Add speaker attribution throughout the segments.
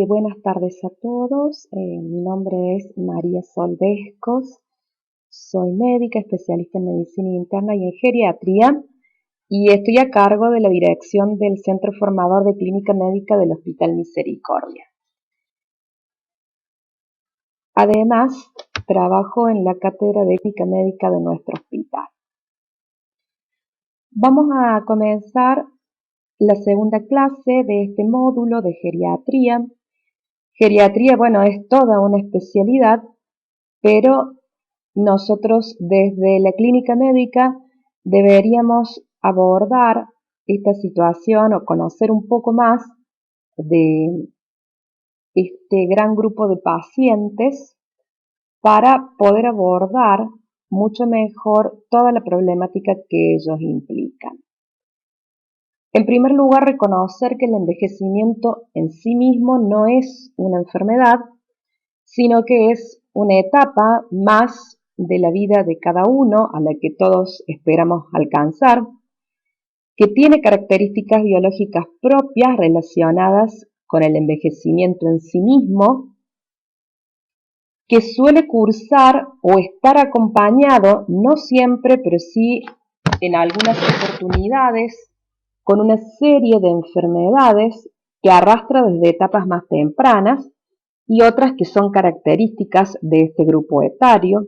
Speaker 1: Buenas tardes a todos. Mi nombre es María Sol Vescos. Soy médica, especialista en medicina interna y en geriatría y estoy a cargo de la dirección del Centro Formador de Clínica Médica del Hospital Misericordia. Además, trabajo en la cátedra de Clínica Médica de nuestro hospital. Vamos a comenzar la segunda clase de este módulo de geriatría. Geriatría, bueno, es toda una especialidad, pero nosotros desde la clínica médica deberíamos abordar esta situación o conocer un poco más de este gran grupo de pacientes para poder abordar mucho mejor toda la problemática que ellos implican. En primer lugar, reconocer que el envejecimiento en sí mismo no es una enfermedad, sino que es una etapa más de la vida de cada uno a la que todos esperamos alcanzar, que tiene características biológicas propias relacionadas con el envejecimiento en sí mismo, que suele cursar o estar acompañado, no siempre, pero sí en algunas oportunidades, con una serie de enfermedades que arrastra desde etapas más tempranas y otras que son características de este grupo etario,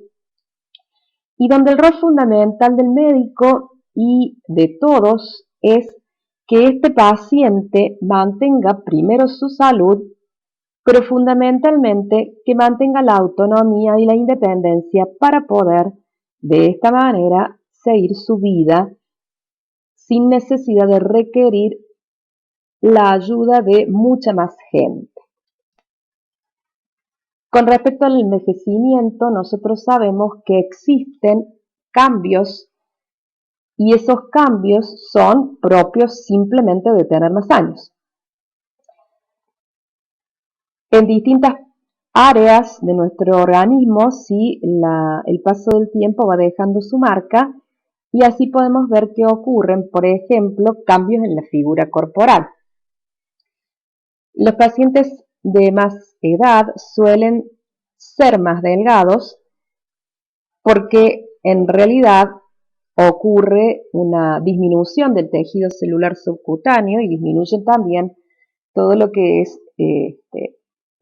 Speaker 1: y donde el rol fundamental del médico y de todos es que este paciente mantenga primero su salud, pero fundamentalmente que mantenga la autonomía y la independencia para poder de esta manera seguir su vida sin necesidad de requerir la ayuda de mucha más gente. Con respecto al envejecimiento, nosotros sabemos que existen cambios y esos cambios son propios simplemente de tener más años. En distintas áreas de nuestro organismo, sí, el paso del tiempo va dejando su marca y así podemos ver que ocurren, por ejemplo, cambios en la figura corporal. Los pacientes de más edad suelen ser más delgados porque en realidad ocurre una disminución del tejido celular subcutáneo y disminuye también todo lo que es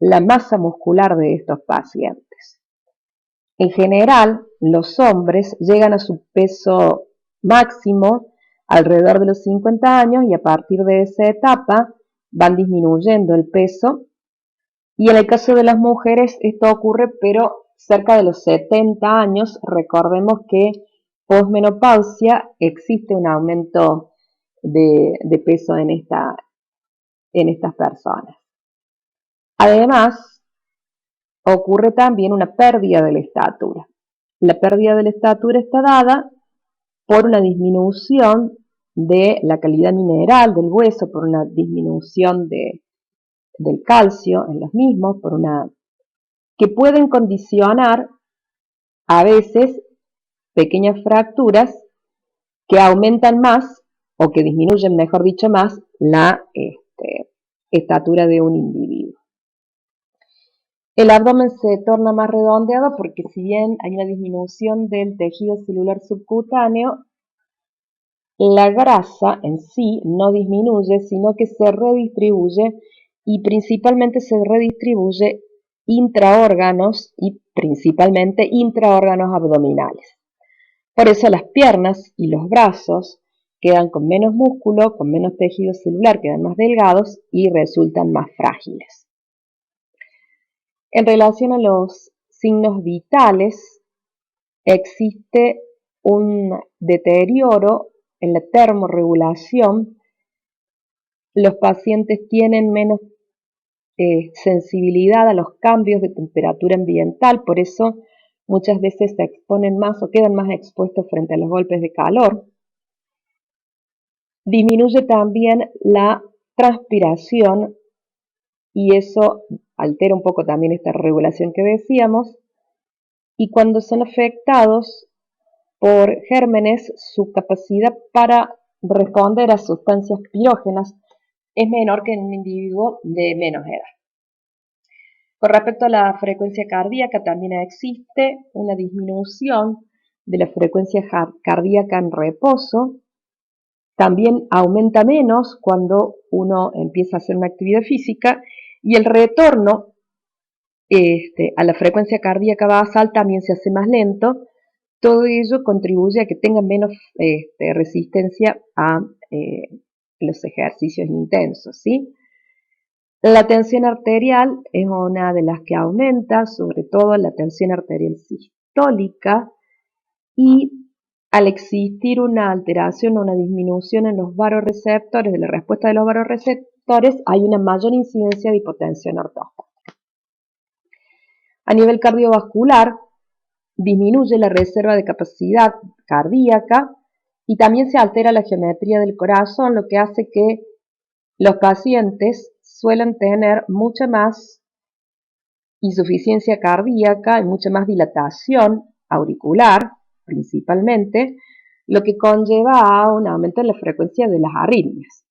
Speaker 1: la masa muscular de estos pacientes. En general, los hombres llegan a su peso máximo alrededor de los 50 años y a partir de esa etapa van disminuyendo el peso. Y en el caso de las mujeres esto ocurre pero cerca de los 70 años. Recordemos que posmenopausia existe un aumento de peso en estas personas. Además, ocurre también una pérdida de la estatura. La pérdida de la estatura está dada por una disminución de la calidad mineral del hueso, por una disminución del calcio en los mismos, que pueden condicionar a veces pequeñas fracturas que aumentan más o que disminuyen, mejor dicho, más la estatura de un individuo. El abdomen se torna más redondeado porque si bien hay una disminución del tejido celular subcutáneo, la grasa en sí no disminuye, sino que se redistribuye y principalmente se redistribuye intraórganos y principalmente intraórganos abdominales. Por eso las piernas y los brazos quedan con menos músculo, con menos tejido celular, quedan más delgados y resultan más frágiles. En relación a los signos vitales, existe un deterioro en la termorregulación. Los pacientes tienen menos sensibilidad a los cambios de temperatura ambiental, por eso muchas veces se exponen más o quedan más expuestos frente a los golpes de calor. Disminuye también la transpiración y eso altera un poco también esta regulación que decíamos, y cuando son afectados por gérmenes, su capacidad para responder a sustancias pirógenas es menor que en un individuo de menos edad. Con respecto a la frecuencia cardíaca, también existe una disminución de la frecuencia cardíaca en reposo. También aumenta menos cuando uno empieza a hacer una actividad física y el retorno a la frecuencia cardíaca basal también se hace más lento. Todo ello contribuye a que tengan menos resistencia a los ejercicios intensos, ¿sí? La tensión arterial es una de las que aumenta, sobre todo la tensión arterial sistólica, y al existir una alteración o una disminución en los vasoreceptores, de la respuesta de los vasoreceptores, hay una mayor incidencia de hipotensión ortostática. A nivel cardiovascular, disminuye la reserva de capacidad cardíaca y también se altera la geometría del corazón, lo que hace que los pacientes suelen tener mucha más insuficiencia cardíaca y mucha más dilatación auricular, principalmente, lo que conlleva a un aumento en la frecuencia de las arritmias.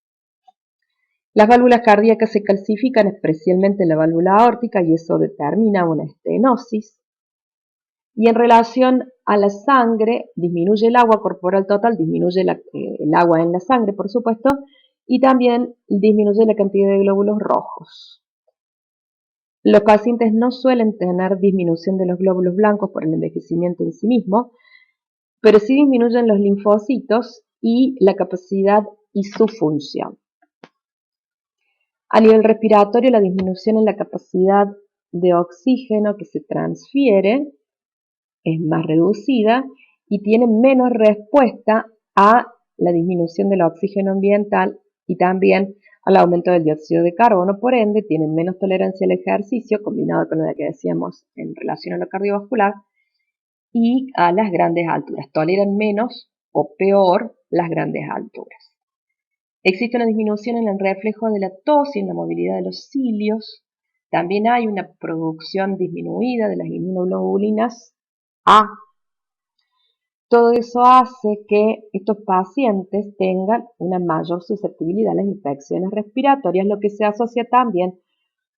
Speaker 1: Las válvulas cardíacas se calcifican, especialmente la válvula aórtica, y eso determina una estenosis. Y en relación a la sangre, disminuye el agua corporal total, disminuye el agua en la sangre, por supuesto, y también disminuye la cantidad de glóbulos rojos. Los pacientes no suelen tener disminución de los glóbulos blancos por el envejecimiento en sí mismo, pero sí disminuyen los linfocitos y la capacidad y su función. A nivel respiratorio, la disminución en la capacidad de oxígeno que se transfiere es más reducida y tiene menos respuesta a la disminución del oxígeno ambiental y también al aumento del dióxido de carbono, por ende tienen menos tolerancia al ejercicio, combinado con lo que decíamos en relación a lo cardiovascular, y a las grandes alturas, toleran menos o peor las grandes alturas. Existe una disminución en el reflejo de la tos y en la movilidad de los cilios. También hay una producción disminuida de las inmunoglobulinas A. Todo eso hace que estos pacientes tengan una mayor susceptibilidad a las infecciones respiratorias, lo que se asocia también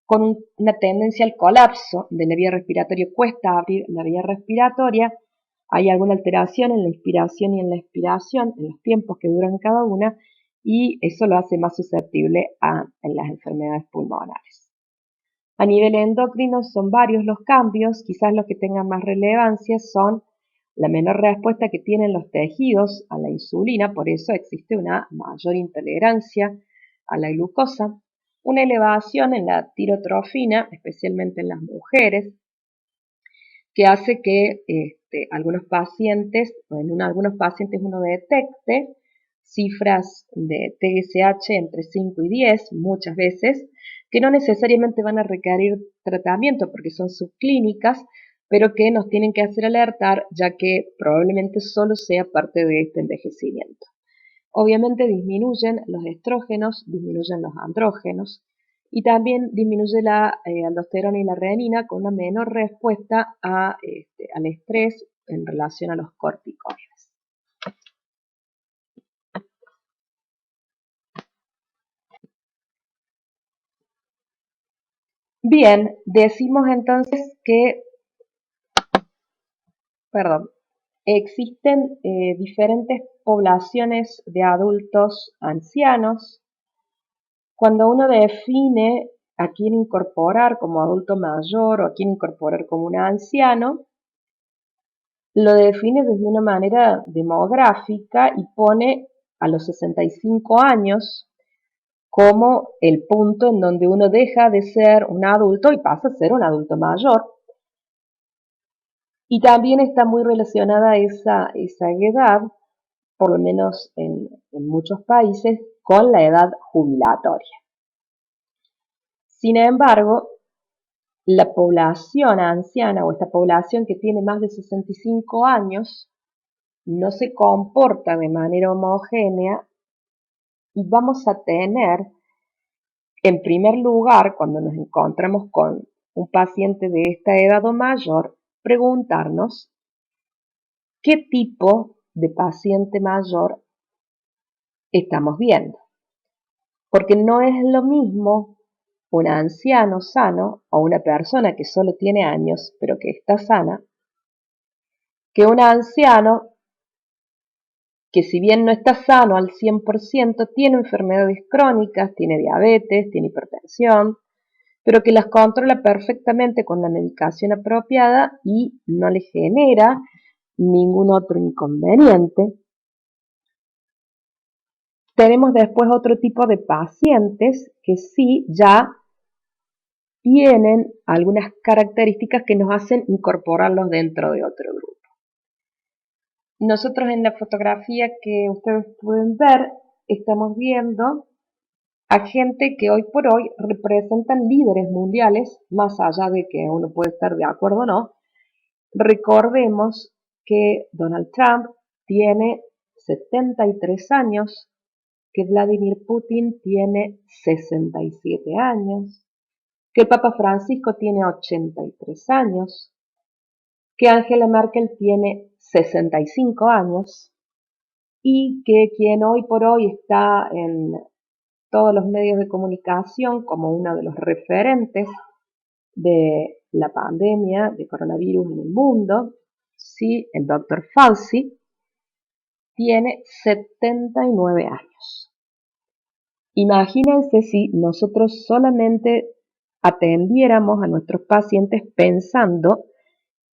Speaker 1: con una tendencia al colapso de la vía respiratoria. Cuesta abrir la vía respiratoria, hay alguna alteración en la inspiración y en la expiración, en los tiempos que duran cada una, y eso lo hace más susceptible a las enfermedades pulmonares. A nivel endocrino son varios los cambios, quizás los que tengan más relevancia son la menor respuesta que tienen los tejidos a la insulina, por eso existe una mayor intolerancia a la glucosa, una elevación en la tirotrofina, especialmente en las mujeres, que hace que algunos pacientes uno detecte cifras de TSH entre 5 y 10 muchas veces, que no necesariamente van a requerir tratamiento porque son subclínicas, pero que nos tienen que hacer alertar ya que probablemente solo sea parte de este envejecimiento. Obviamente disminuyen los estrógenos, disminuyen los andrógenos y también disminuye la aldosterona y la renina con una menor respuesta al estrés en relación a los corticoides. Bien, decimos entonces que, existen diferentes poblaciones de adultos ancianos. Cuando uno define a quién incorporar como adulto mayor o a quién incorporar como un anciano, lo define desde una manera demográfica y pone a los 65 años como el punto en donde uno deja de ser un adulto y pasa a ser un adulto mayor. Y también está muy relacionada esa edad, por lo menos en muchos países, con la edad jubilatoria. Sin embargo, la población anciana o esta población que tiene más de 65 años no se comporta de manera homogénea y vamos a tener, en primer lugar, cuando nos encontramos con un paciente de esta edad o mayor, preguntarnos qué tipo de paciente mayor estamos viendo. Porque no es lo mismo un anciano sano o una persona que solo tiene años pero que está sana, que un anciano que si bien no está sano al 100%, tiene enfermedades crónicas, tiene diabetes, tiene hipertensión, pero que las controla perfectamente con la medicación apropiada y no le genera ningún otro inconveniente. Tenemos después otro tipo de pacientes que sí ya tienen algunas características que nos hacen incorporarlos dentro de otro grupo. Nosotros en la fotografía que ustedes pueden ver, estamos viendo a gente que hoy por hoy representan líderes mundiales, más allá de que uno puede estar de acuerdo o no. Recordemos que Donald Trump tiene 73 años, que Vladimir Putin tiene 67 años, que el Papa Francisco tiene 83 años, que Angela Merkel tiene 65 años y que quien hoy por hoy está en todos los medios de comunicación como uno de los referentes de la pandemia de coronavirus en el mundo, sí, el doctor Fauci, tiene 79 años. Imagínense si nosotros solamente atendiéramos a nuestros pacientes pensando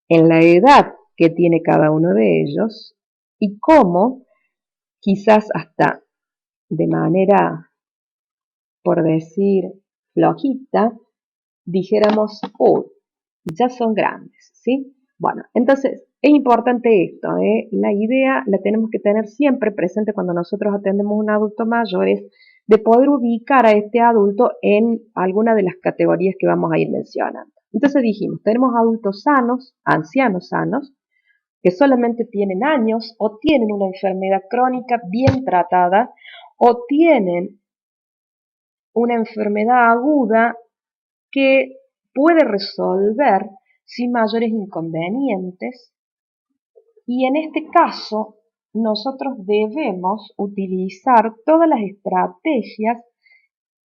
Speaker 1: en la edad que tiene cada uno de ellos y cómo, quizás hasta de manera, por decir, flojita, dijéramos, oh, ya son grandes, ¿sí? Bueno, entonces es importante esto, ¿eh? La idea la tenemos que tener siempre presente cuando nosotros atendemos a un adulto mayor, es de poder ubicar a este adulto en alguna de las categorías que vamos a ir mencionando. Entonces dijimos, tenemos adultos sanos, ancianos sanos, que solamente tienen años o tienen una enfermedad crónica bien tratada o tienen una enfermedad aguda que puede resolver sin mayores inconvenientes y en este caso nosotros debemos utilizar todas las estrategias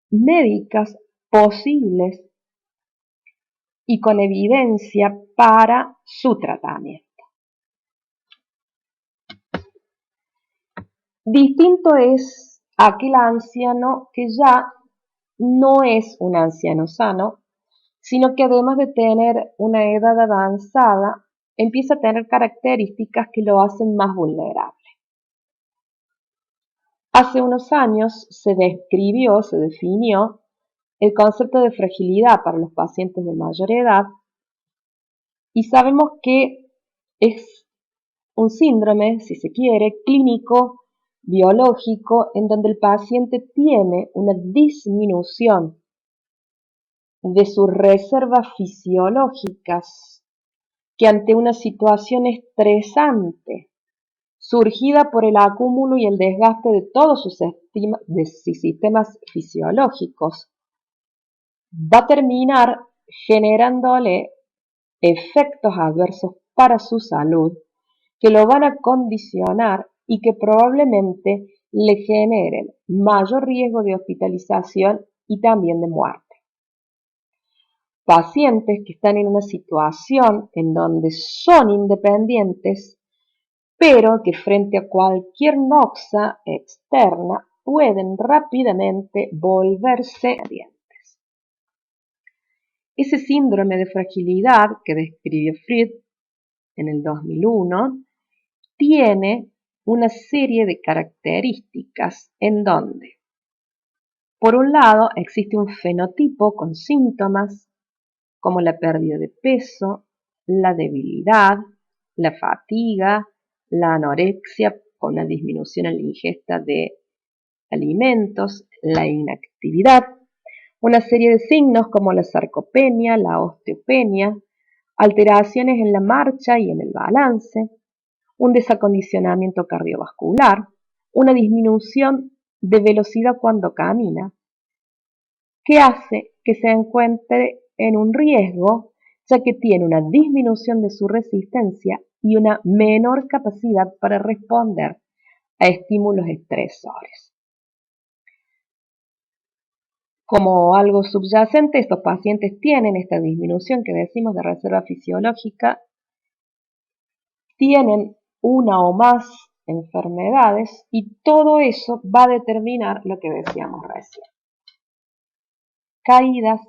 Speaker 1: médicas posibles y con evidencia para su tratamiento. Distinto es aquel anciano que ya no es un anciano sano, sino que además de tener una edad avanzada, empieza a tener características que lo hacen más vulnerable. Hace unos años se definió el concepto de fragilidad para los pacientes de mayor edad y sabemos que es un síndrome, si se quiere, clínico, biológico, en donde el paciente tiene una disminución de sus reservas fisiológicas que ante una situación estresante surgida por el acúmulo y el desgaste de todos sus sistemas fisiológicos, va a terminar generándole efectos adversos para su salud que lo van a condicionar y que probablemente le generen mayor riesgo de hospitalización y también de muerte. Pacientes que están en una situación en donde son independientes, pero que frente a cualquier noxa externa pueden rápidamente volverse dependientes. Ese síndrome de fragilidad que describió Freud en el 2001 tiene una serie de características en donde, por un lado, existe un fenotipo con síntomas como la pérdida de peso, la debilidad, la fatiga, la anorexia con una disminución en la ingesta de alimentos, la inactividad, una serie de signos como la sarcopenia, la osteopenia, alteraciones en la marcha y en el balance, un desacondicionamiento cardiovascular, una disminución de velocidad cuando camina, que hace que se encuentre en un riesgo, ya que tiene una disminución de su resistencia y una menor capacidad para responder a estímulos estresores. Como algo subyacente, estos pacientes tienen esta disminución que decimos de reserva fisiológica, tienen una o más enfermedades y todo eso va a determinar lo que decíamos recién. Caídas,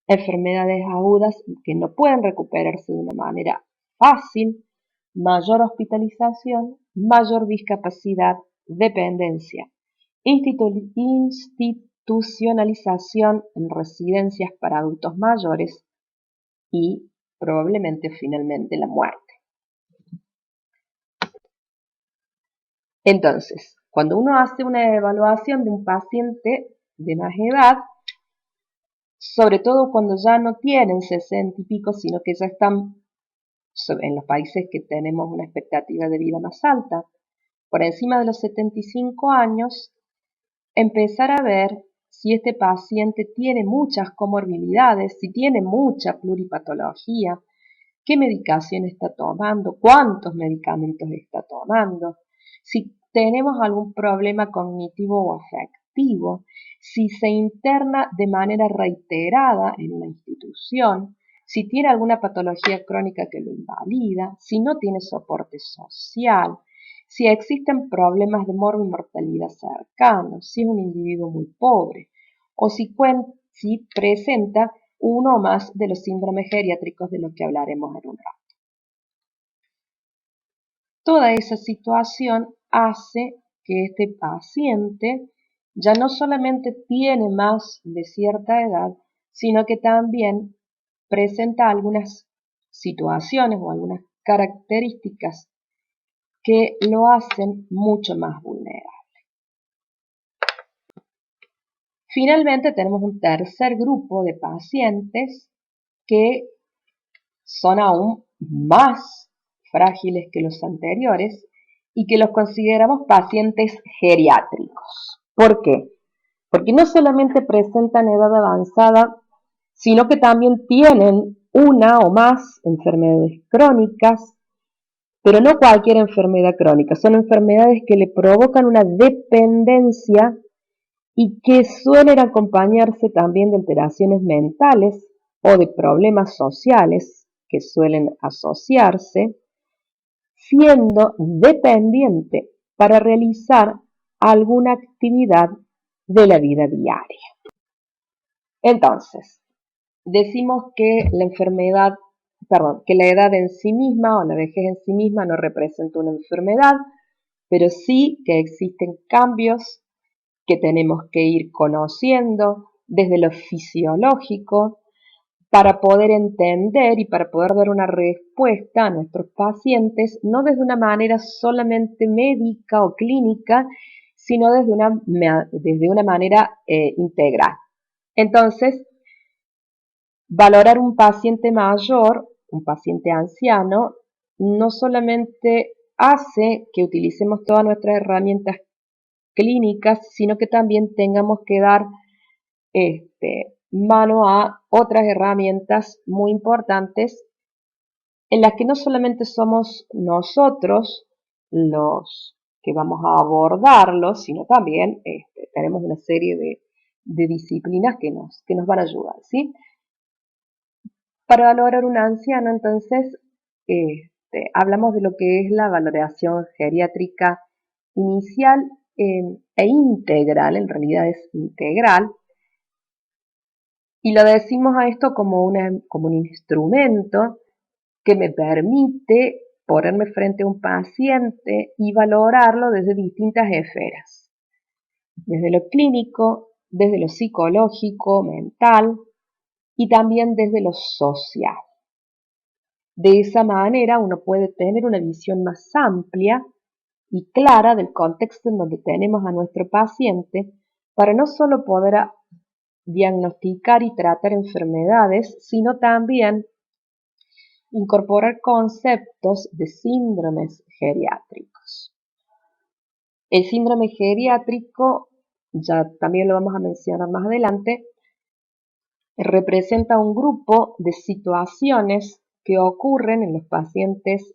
Speaker 1: enfermedades agudas que no pueden recuperarse de una manera fácil, mayor hospitalización, mayor discapacidad, dependencia, institucionalización en residencias para adultos mayores y probablemente finalmente la muerte. Entonces, cuando uno hace una evaluación de un paciente de más edad, sobre todo cuando ya no tienen 60 y pico, sino que ya están en los países que tenemos una expectativa de vida más alta, por encima de los 75 años, empezar a ver si este paciente tiene muchas comorbilidades, si tiene mucha pluripatología, qué medicación está tomando, cuántos medicamentos está tomando, si tenemos algún problema cognitivo o afectivo, si se interna de manera reiterada en una institución, si tiene alguna patología crónica que lo invalida, si no tiene soporte social, si existen problemas de morbimortalidad cercanos, si es un individuo muy pobre, o si presenta uno o más de los síndromes geriátricos de los que hablaremos en un rato. Toda esa situación hace que este paciente ya no solamente tiene más de cierta edad, sino que también presenta algunas situaciones o algunas características que lo hacen mucho más vulnerable. Finalmente tenemos un tercer grupo de pacientes que son aún más frágiles que los anteriores y que los consideramos pacientes geriátricos. ¿Por qué? Porque no solamente presentan edad avanzada, sino que también tienen una o más enfermedades crónicas, pero no cualquier enfermedad crónica, son enfermedades que le provocan una dependencia y que suelen acompañarse también de alteraciones mentales o de problemas sociales que suelen asociarse, siendo dependiente para realizar alguna actividad de la vida diaria. Entonces, decimos que que la edad en sí misma o la vejez en sí misma no representa una enfermedad, pero sí que existen cambios que tenemos que ir conociendo desde lo fisiológico para poder entender y para poder dar una respuesta a nuestros pacientes, no desde una manera solamente médica o clínica, sino desde una manera integral. Entonces, valorar un paciente mayor, un paciente anciano, no solamente hace que utilicemos todas nuestras herramientas clínicas, sino que también tengamos que dar mano a otras herramientas muy importantes en las que no solamente somos nosotros los que vamos a abordarlo, sino también tenemos una serie de disciplinas que nos van a ayudar, ¿sí? Para valorar un anciano, entonces, hablamos de lo que es la valoración geriátrica inicial e integral, en realidad es integral, y lo decimos a esto como un instrumento que me permite ponerme frente a un paciente y valorarlo desde distintas esferas, desde lo clínico, desde lo psicológico, mental y también desde lo social. De esa manera uno puede tener una visión más amplia y clara del contexto en donde tenemos a nuestro paciente para no solo poder diagnosticar y tratar enfermedades, sino también incorporar conceptos de síndromes geriátricos. El síndrome geriátrico, ya también lo vamos a mencionar más adelante, representa un grupo de situaciones que ocurren en los pacientes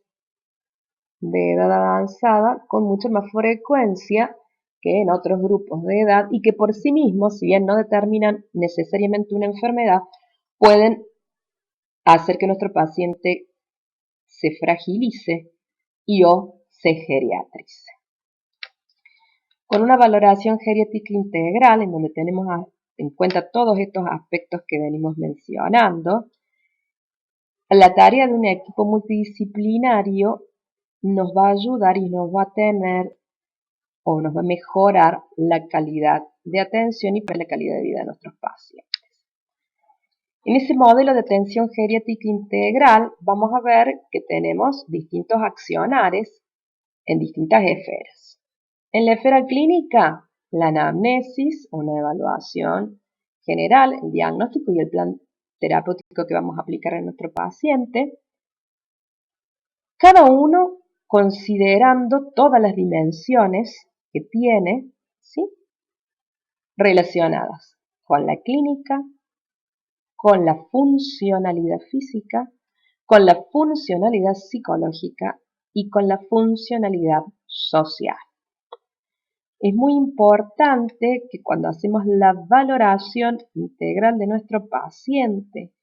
Speaker 1: de edad avanzada con mucha más frecuencia que en otros grupos de edad y que por sí mismos, si bien no determinan necesariamente una enfermedad, pueden hacer que nuestro paciente se fragilice y o se geriatrice. Con una valoración geriátrica integral, en donde tenemos en cuenta todos estos aspectos que venimos mencionando, la tarea de un equipo multidisciplinario nos va a ayudar y nos va a tener o nos va a mejorar la calidad de atención y la calidad de vida de nuestros pacientes. En ese modelo de atención geriátrica integral vamos a ver que tenemos distintos accionares en distintas esferas. En la esfera clínica, la anamnesis, una evaluación general, el diagnóstico y el plan terapéutico que vamos a aplicar a nuestro paciente, cada uno considerando todas las dimensiones que tiene, ¿sí?, relacionadas con la clínica, con la funcionalidad física, con la funcionalidad psicológica y con la funcionalidad social. Es muy importante que cuando hacemos la valoración integral de nuestro paciente,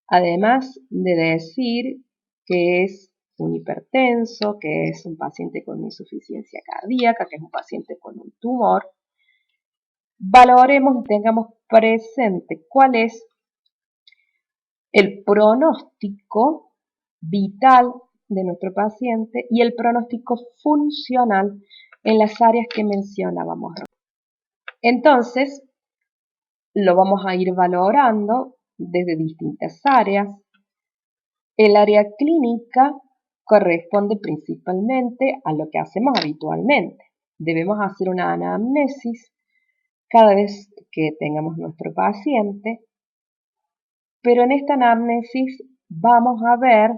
Speaker 1: además de decir que es un hipertenso, que es un paciente con insuficiencia cardíaca, que es un paciente con un tumor, valoremos y tengamos presente cuál es el pronóstico vital de nuestro paciente y el pronóstico funcional en las áreas que mencionábamos. Entonces, lo vamos a ir valorando desde distintas áreas. El área clínica corresponde principalmente a lo que hacemos habitualmente. Debemos hacer una anamnesis cada vez que tengamos nuestro paciente, pero en esta anamnesis vamos a ver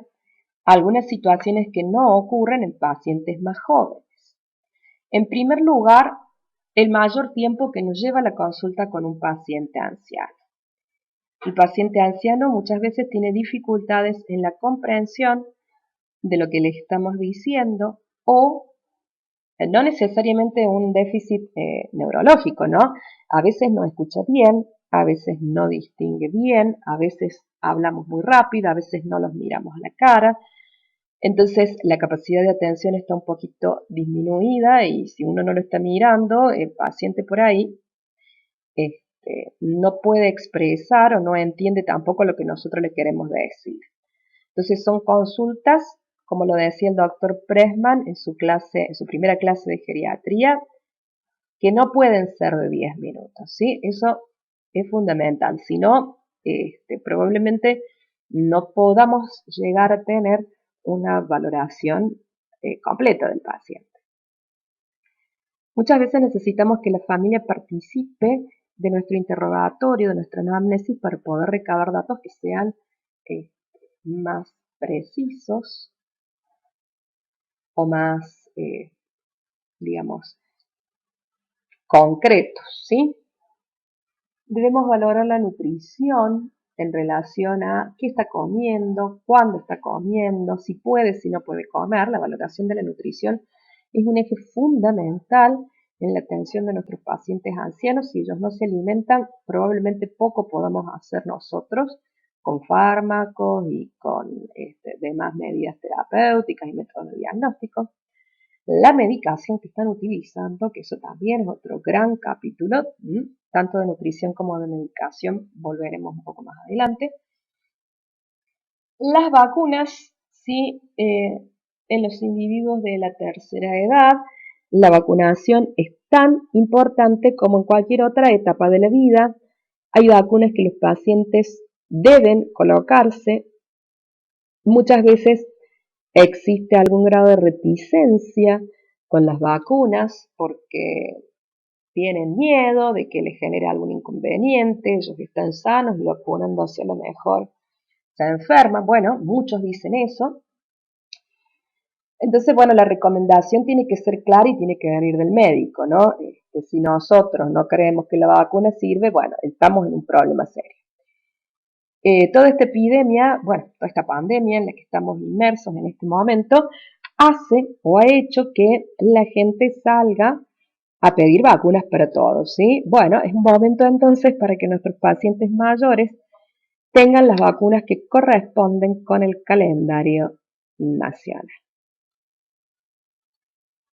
Speaker 1: algunas situaciones que no ocurren en pacientes más jóvenes. En primer lugar, el mayor tiempo que nos lleva la consulta con un paciente anciano. El paciente anciano muchas veces tiene dificultades en la comprensión de lo que le estamos diciendo o no necesariamente un déficit neurológico, ¿no? A veces no escucha bien, a veces no distingue bien, a veces hablamos muy rápido, a veces no los miramos a la cara. Entonces la capacidad de atención está un poquito disminuida y si uno no lo está mirando, el paciente por ahí no puede expresar o no entiende tampoco lo que nosotros le queremos decir. Entonces son consultas, como lo decía el doctor Pressman en su primera clase de geriatría, que no pueden ser de 10 minutos, ¿sí? Eso es fundamental, si no, probablemente no podamos llegar a tener una valoración completa del paciente. Muchas veces necesitamos que la familia participe de nuestro interrogatorio, de nuestra anamnesis, para poder recabar datos que sean más precisos o más, digamos, concretos, ¿sí? Debemos valorar la nutrición en relación a qué está comiendo, cuándo está comiendo, si puede, si no puede comer. La valoración de la nutrición es un eje fundamental en la atención de nuestros pacientes ancianos. Si ellos no se alimentan, probablemente poco podamos hacer nosotros con fármacos y con demás medidas terapéuticas y métodos de diagnóstico. La medicación que están utilizando, que eso también es otro gran capítulo, tanto de nutrición como de medicación, volveremos un poco más adelante. Las vacunas, sí, en los individuos de la tercera edad, la vacunación es tan importante como en cualquier otra etapa de la vida. Hay vacunas que los pacientes deben colocarse. Muchas veces existe algún grado de reticencia con las vacunas porque tienen miedo de que les genere algún inconveniente, ellos están sanos y vacunándose a lo mejor se enferman. Bueno, muchos dicen eso. Entonces, bueno, la recomendación tiene que ser clara y tiene que venir del médico, ¿no? Si nosotros no creemos que la vacuna sirve, bueno, estamos en un problema serio. Toda esta epidemia, bueno, toda esta pandemia en la que estamos inmersos en este momento, hace o ha hecho que la gente salga a pedir vacunas para todos, ¿sí? Bueno, es un momento entonces para que nuestros pacientes mayores tengan las vacunas que corresponden con el calendario nacional.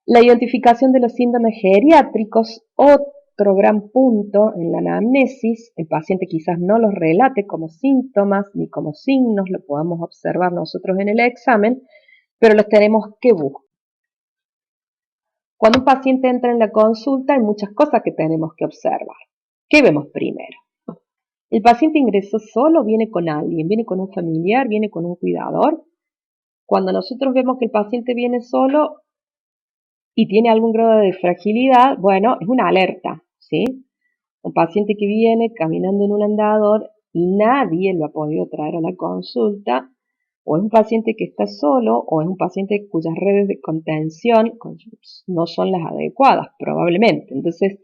Speaker 1: La identificación de los síndromes geriátricos, otro gran punto en la anamnesis, el paciente quizás no los relate como síntomas ni como signos, lo podemos observar nosotros en el examen, pero los tenemos que buscar. Cuando un paciente entra en la consulta hay muchas cosas que tenemos que observar. ¿Qué vemos primero? ¿El paciente ingresó solo? ¿Viene con alguien? ¿Viene con un familiar? ¿Viene con un cuidador? Cuando nosotros vemos que el paciente viene solo y tiene algún grado de fragilidad, bueno, es una alerta, ¿sí? Un paciente que viene caminando en un andador y nadie lo ha podido traer a la consulta, o es un paciente que está solo, o es un paciente cuyas redes de contención no son las adecuadas, probablemente. Entonces,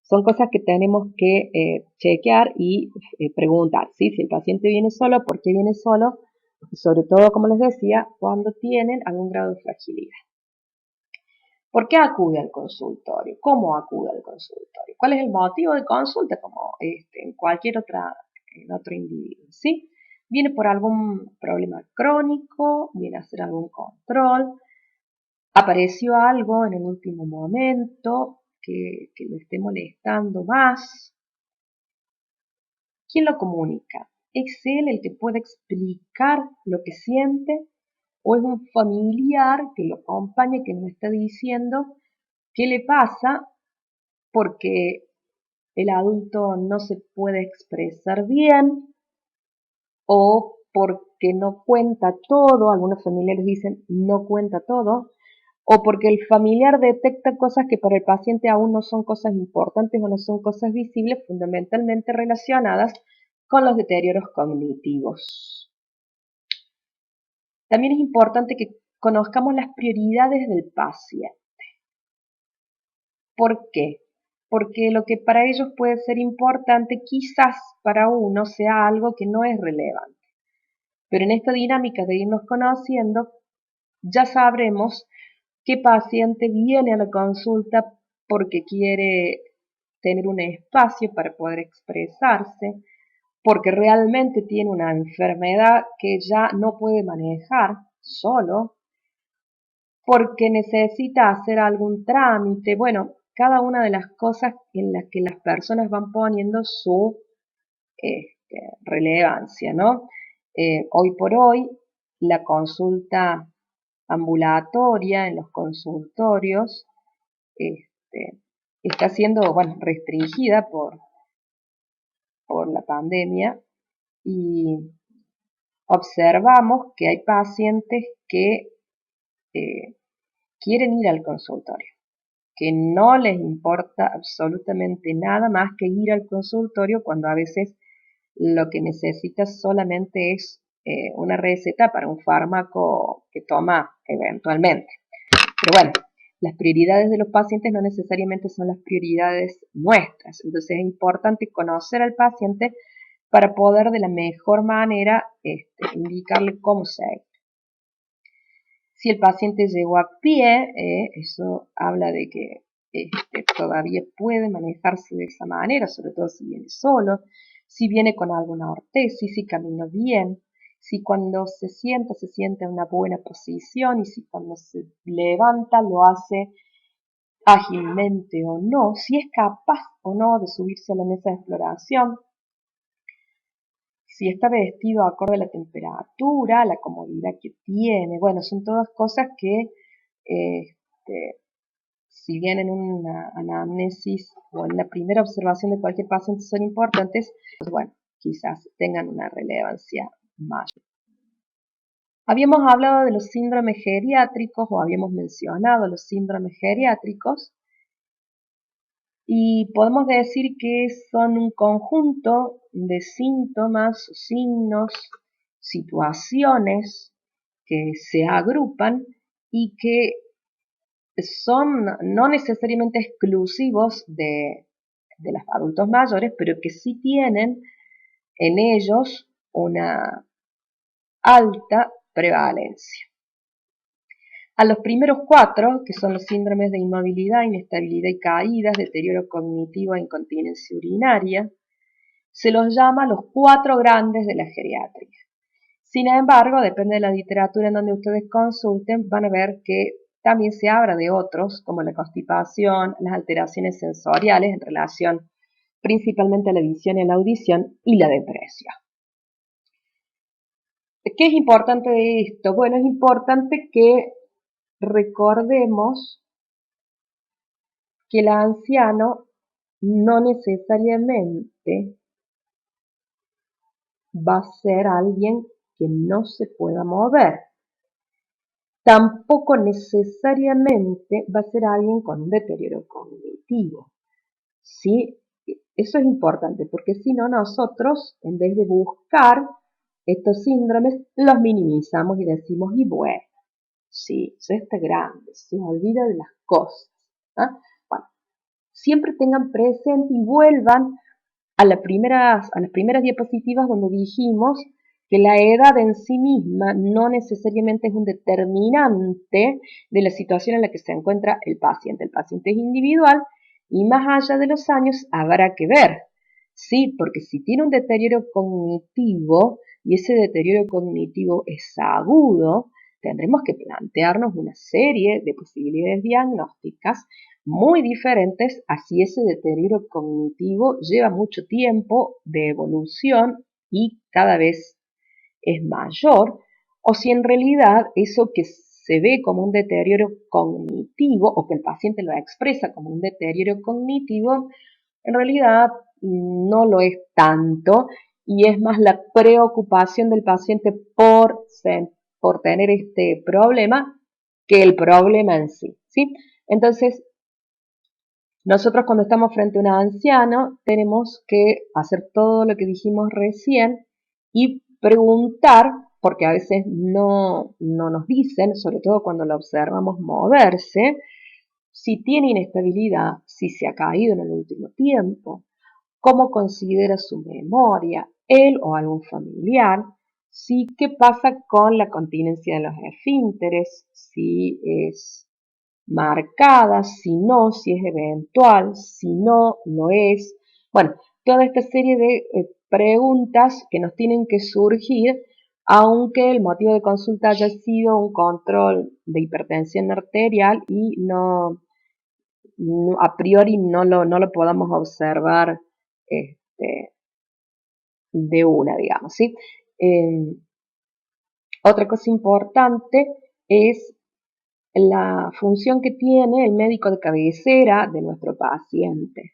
Speaker 1: son cosas que tenemos que chequear y preguntar, ¿sí? Si el paciente viene solo, ¿por qué viene solo? Y sobre todo, como les decía, cuando tienen algún grado de fragilidad. ¿Por qué acude al consultorio? ¿Cómo acude al consultorio? ¿Cuál es el motivo de consulta? Como en cualquier otro individuo, ¿sí? Viene por algún problema crónico, viene a hacer algún control, apareció algo en el último momento que lo esté molestando más. ¿Quién lo comunica? ¿Es él el que puede explicar lo que siente? ¿O es un familiar que lo acompaña, que nos está diciendo qué le pasa porque el adulto no se puede expresar bien o porque no cuenta todo? Algunos familiares dicen no cuenta todo, o porque el familiar detecta cosas que para el paciente aún no son cosas importantes o no son cosas visibles, fundamentalmente relacionadas con los deterioros cognitivos. También es importante que conozcamos las prioridades del paciente. ¿Por qué? Porque lo que para ellos puede ser importante, quizás para uno sea algo que no es relevante. Pero en esta dinámica de irnos conociendo, ya sabremos qué paciente viene a la consulta porque quiere tener un espacio para poder expresarse, porque realmente tiene una enfermedad que ya no puede manejar solo, porque necesita hacer algún trámite. Bueno, cada una de las cosas en las que las personas van poniendo su relevancia, ¿no? Hoy por hoy, la consulta ambulatoria en los consultorios está siendo, bueno, restringida por la pandemia y observamos que hay pacientes que quieren ir al consultorio, que no les importa absolutamente nada más que ir al consultorio cuando a veces lo que necesitas solamente es una receta para un fármaco que toma eventualmente. Pero bueno, las prioridades de los pacientes no necesariamente son las prioridades nuestras. Entonces es importante conocer al paciente para poder de la mejor manera indicarle cómo seguir. Si el paciente llegó a pie, eso habla de que todavía puede manejarse de esa manera, sobre todo si viene solo, si viene con alguna ortesis, si caminó bien, si cuando se sienta en una buena posición y si cuando se levanta lo hace ágilmente o no, si es capaz o no de subirse a la mesa de exploración, si está vestido acorde a la temperatura, la comodidad que tiene. Bueno, son todas cosas que si bien en una anamnesis o en la primera observación de cualquier paciente son importantes, pues bueno, quizás tengan una relevancia mayor. Habíamos hablado de los síndromes geriátricos o habíamos mencionado los síndromes geriátricos y podemos decir que son un conjunto de síntomas, signos, situaciones que se agrupan y que son no necesariamente exclusivos de los adultos mayores, pero que sí tienen en ellos una alta prevalencia. A los primeros cuatro, que son los síndromes de inmovilidad, inestabilidad y caídas, deterioro cognitivo e incontinencia urinaria, se los llama los cuatro grandes de la geriatría. Sin embargo, depende de la literatura en donde ustedes consulten, van a ver que también se habla de otros, como la constipación, las alteraciones sensoriales en relación principalmente a la visión y a la audición, y la depresión. ¿Qué es importante de esto? Bueno, es importante que recordemos que el anciano no necesariamente va a ser alguien que no se pueda mover. Tampoco necesariamente va a ser alguien con un deterioro cognitivo. ¿Sí? Eso es importante porque si no nosotros, en vez de buscar estos síndromes, los minimizamos y decimos, y bueno, sí, ya está grande, se olvida de las cosas. ¿Ah? Bueno, siempre tengan presente y vuelvan a las primeras diapositivas donde dijimos que la edad en sí misma no necesariamente es un determinante de la situación en la que se encuentra el paciente. El paciente es individual y más allá de los años habrá que ver. Sí, porque si tiene un deterioro cognitivo y ese deterioro cognitivo es agudo, tendremos que plantearnos una serie de posibilidades diagnósticas muy diferentes a si ese deterioro cognitivo lleva mucho tiempo de evolución y cada vez es mayor, o si en realidad eso que se ve como un deterioro cognitivo o que el paciente lo expresa como un deterioro cognitivo, en realidad no lo es tanto y es más la preocupación del paciente por tener este problema que el problema en sí, ¿sí? Entonces, nosotros cuando estamos frente a un anciano tenemos que hacer todo lo que dijimos recién y preguntar, porque a veces no nos dicen, sobre todo cuando lo observamos moverse, si tiene inestabilidad, si se ha caído en el último tiempo, cómo considera su memoria, él o algún familiar, si qué pasa con la continencia de los esfínteres, si es marcada, si no, si es eventual, si no, lo es. Bueno, toda esta serie de preguntas que nos tienen que surgir, aunque el motivo de consulta haya sido un control de hipertensión arterial y a priori no lo podamos observar este, de una, digamos, ¿sí? Otra cosa importante es la función que tiene el médico de cabecera de nuestro paciente.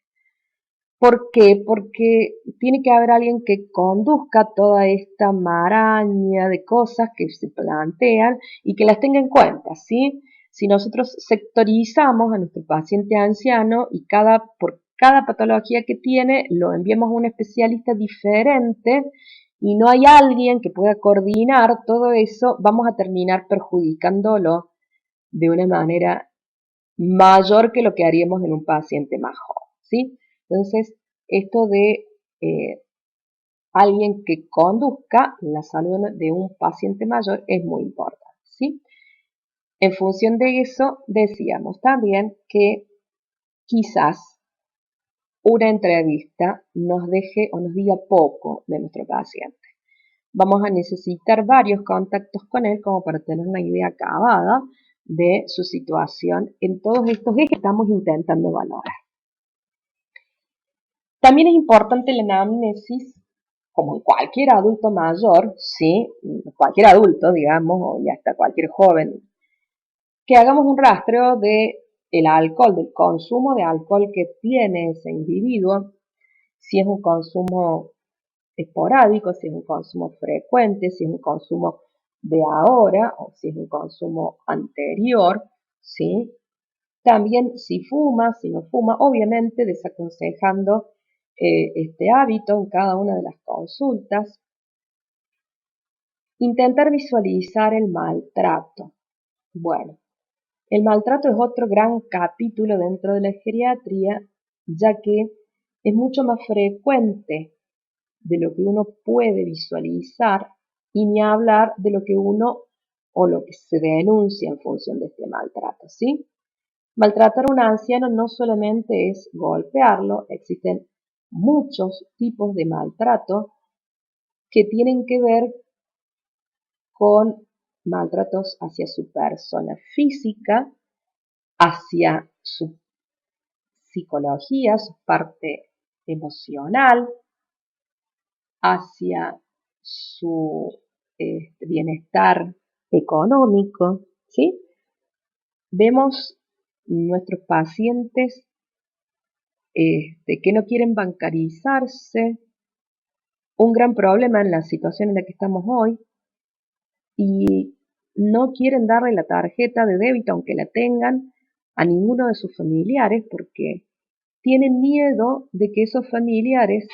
Speaker 1: ¿Por qué? Porque tiene que haber alguien que conduzca toda esta maraña de cosas que se plantean y que las tenga en cuenta, ¿sí? Si nosotros sectorizamos a nuestro paciente anciano y por cada patología que tiene lo enviamos a un especialista diferente y no hay alguien que pueda coordinar todo eso, vamos a terminar perjudicándolo de una manera mayor que lo que haríamos en un paciente más joven, ¿sí? Entonces, esto de alguien que conduzca la salud de un paciente mayor es muy importante, ¿sí? En función de eso, decíamos también que quizás una entrevista nos deje o nos diga poco de nuestro paciente. Vamos a necesitar varios contactos con él como para tener una idea acabada de su situación en todos estos ejes que estamos intentando valorar. También es importante la anamnesis, como en cualquier adulto mayor, ¿sí? Cualquier adulto, digamos, o ya hasta cualquier joven, que hagamos un rastreo de el alcohol, del consumo de alcohol que tiene ese individuo, si es un consumo esporádico, si es un consumo frecuente, si es un consumo de ahora o si es un consumo anterior, ¿sí? También si fuma, si no fuma, obviamente desaconsejando este hábito en cada una de las consultas. Intentar visualizar el maltrato. Bueno, el maltrato es otro gran capítulo dentro de la geriatría, ya que es mucho más frecuente de lo que uno puede visualizar y ni hablar de lo que uno o lo que se denuncia en función de este maltrato, ¿sí? Maltratar a un anciano no solamente es golpearlo, existen muchos tipos de maltrato que tienen que ver con maltratos hacia su persona física, hacia su psicología, su parte emocional, hacia su bienestar económico, ¿sí? Vemos nuestros pacientes que no quieren bancarizarse, un gran problema en la situación en la que estamos hoy, y no quieren darle la tarjeta de débito, aunque la tengan, a ninguno de sus familiares, porque tienen miedo de que esos familiares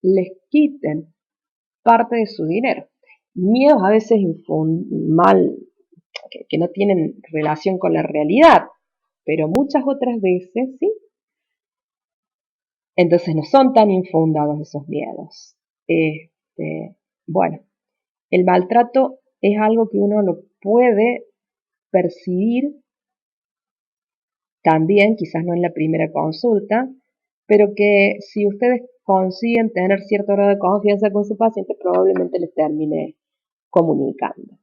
Speaker 1: les quiten parte de su dinero. Miedos a veces mal, que no tienen relación con la realidad, pero muchas otras veces sí. Entonces no son tan infundados esos miedos. Bueno, el maltrato es algo que uno lo puede percibir también, quizás no en la primera consulta, pero que si ustedes consiguen tener cierto grado de confianza con su paciente, probablemente les termine comunicando.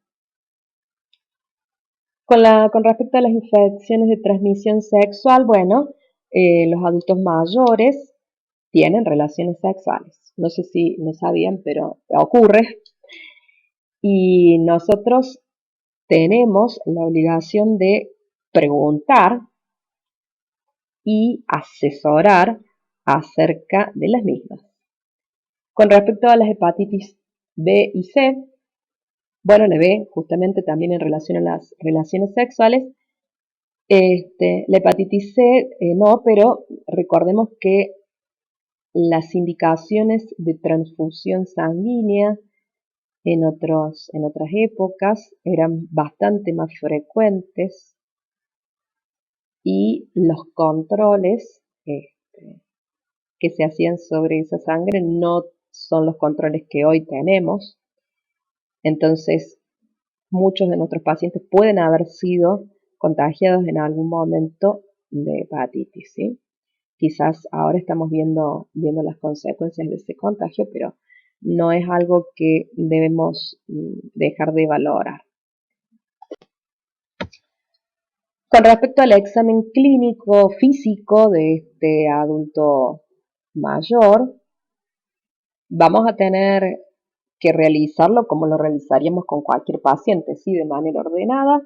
Speaker 1: Con respecto a las infecciones de transmisión sexual, bueno, los adultos mayores tienen relaciones sexuales. No sé si lo sabían, pero ocurre. Y nosotros tenemos la obligación de preguntar y asesorar acerca de las mismas. Con respecto a las hepatitis B y C, bueno, la B justamente también en relación a las relaciones sexuales, la hepatitis C no, pero recordemos que las indicaciones de transfusión sanguínea en otras épocas eran bastante más frecuentes y los controles que se hacían sobre esa sangre no son los controles que hoy tenemos. Entonces, muchos de nuestros pacientes pueden haber sido contagiados en algún momento de hepatitis, ¿sí? Quizás ahora estamos viendo las consecuencias de ese contagio, pero no es algo que debemos dejar de valorar. Con respecto al examen clínico físico de este adulto mayor, vamos a tener que realizarlo como lo realizaríamos con cualquier paciente, ¿sí? De manera ordenada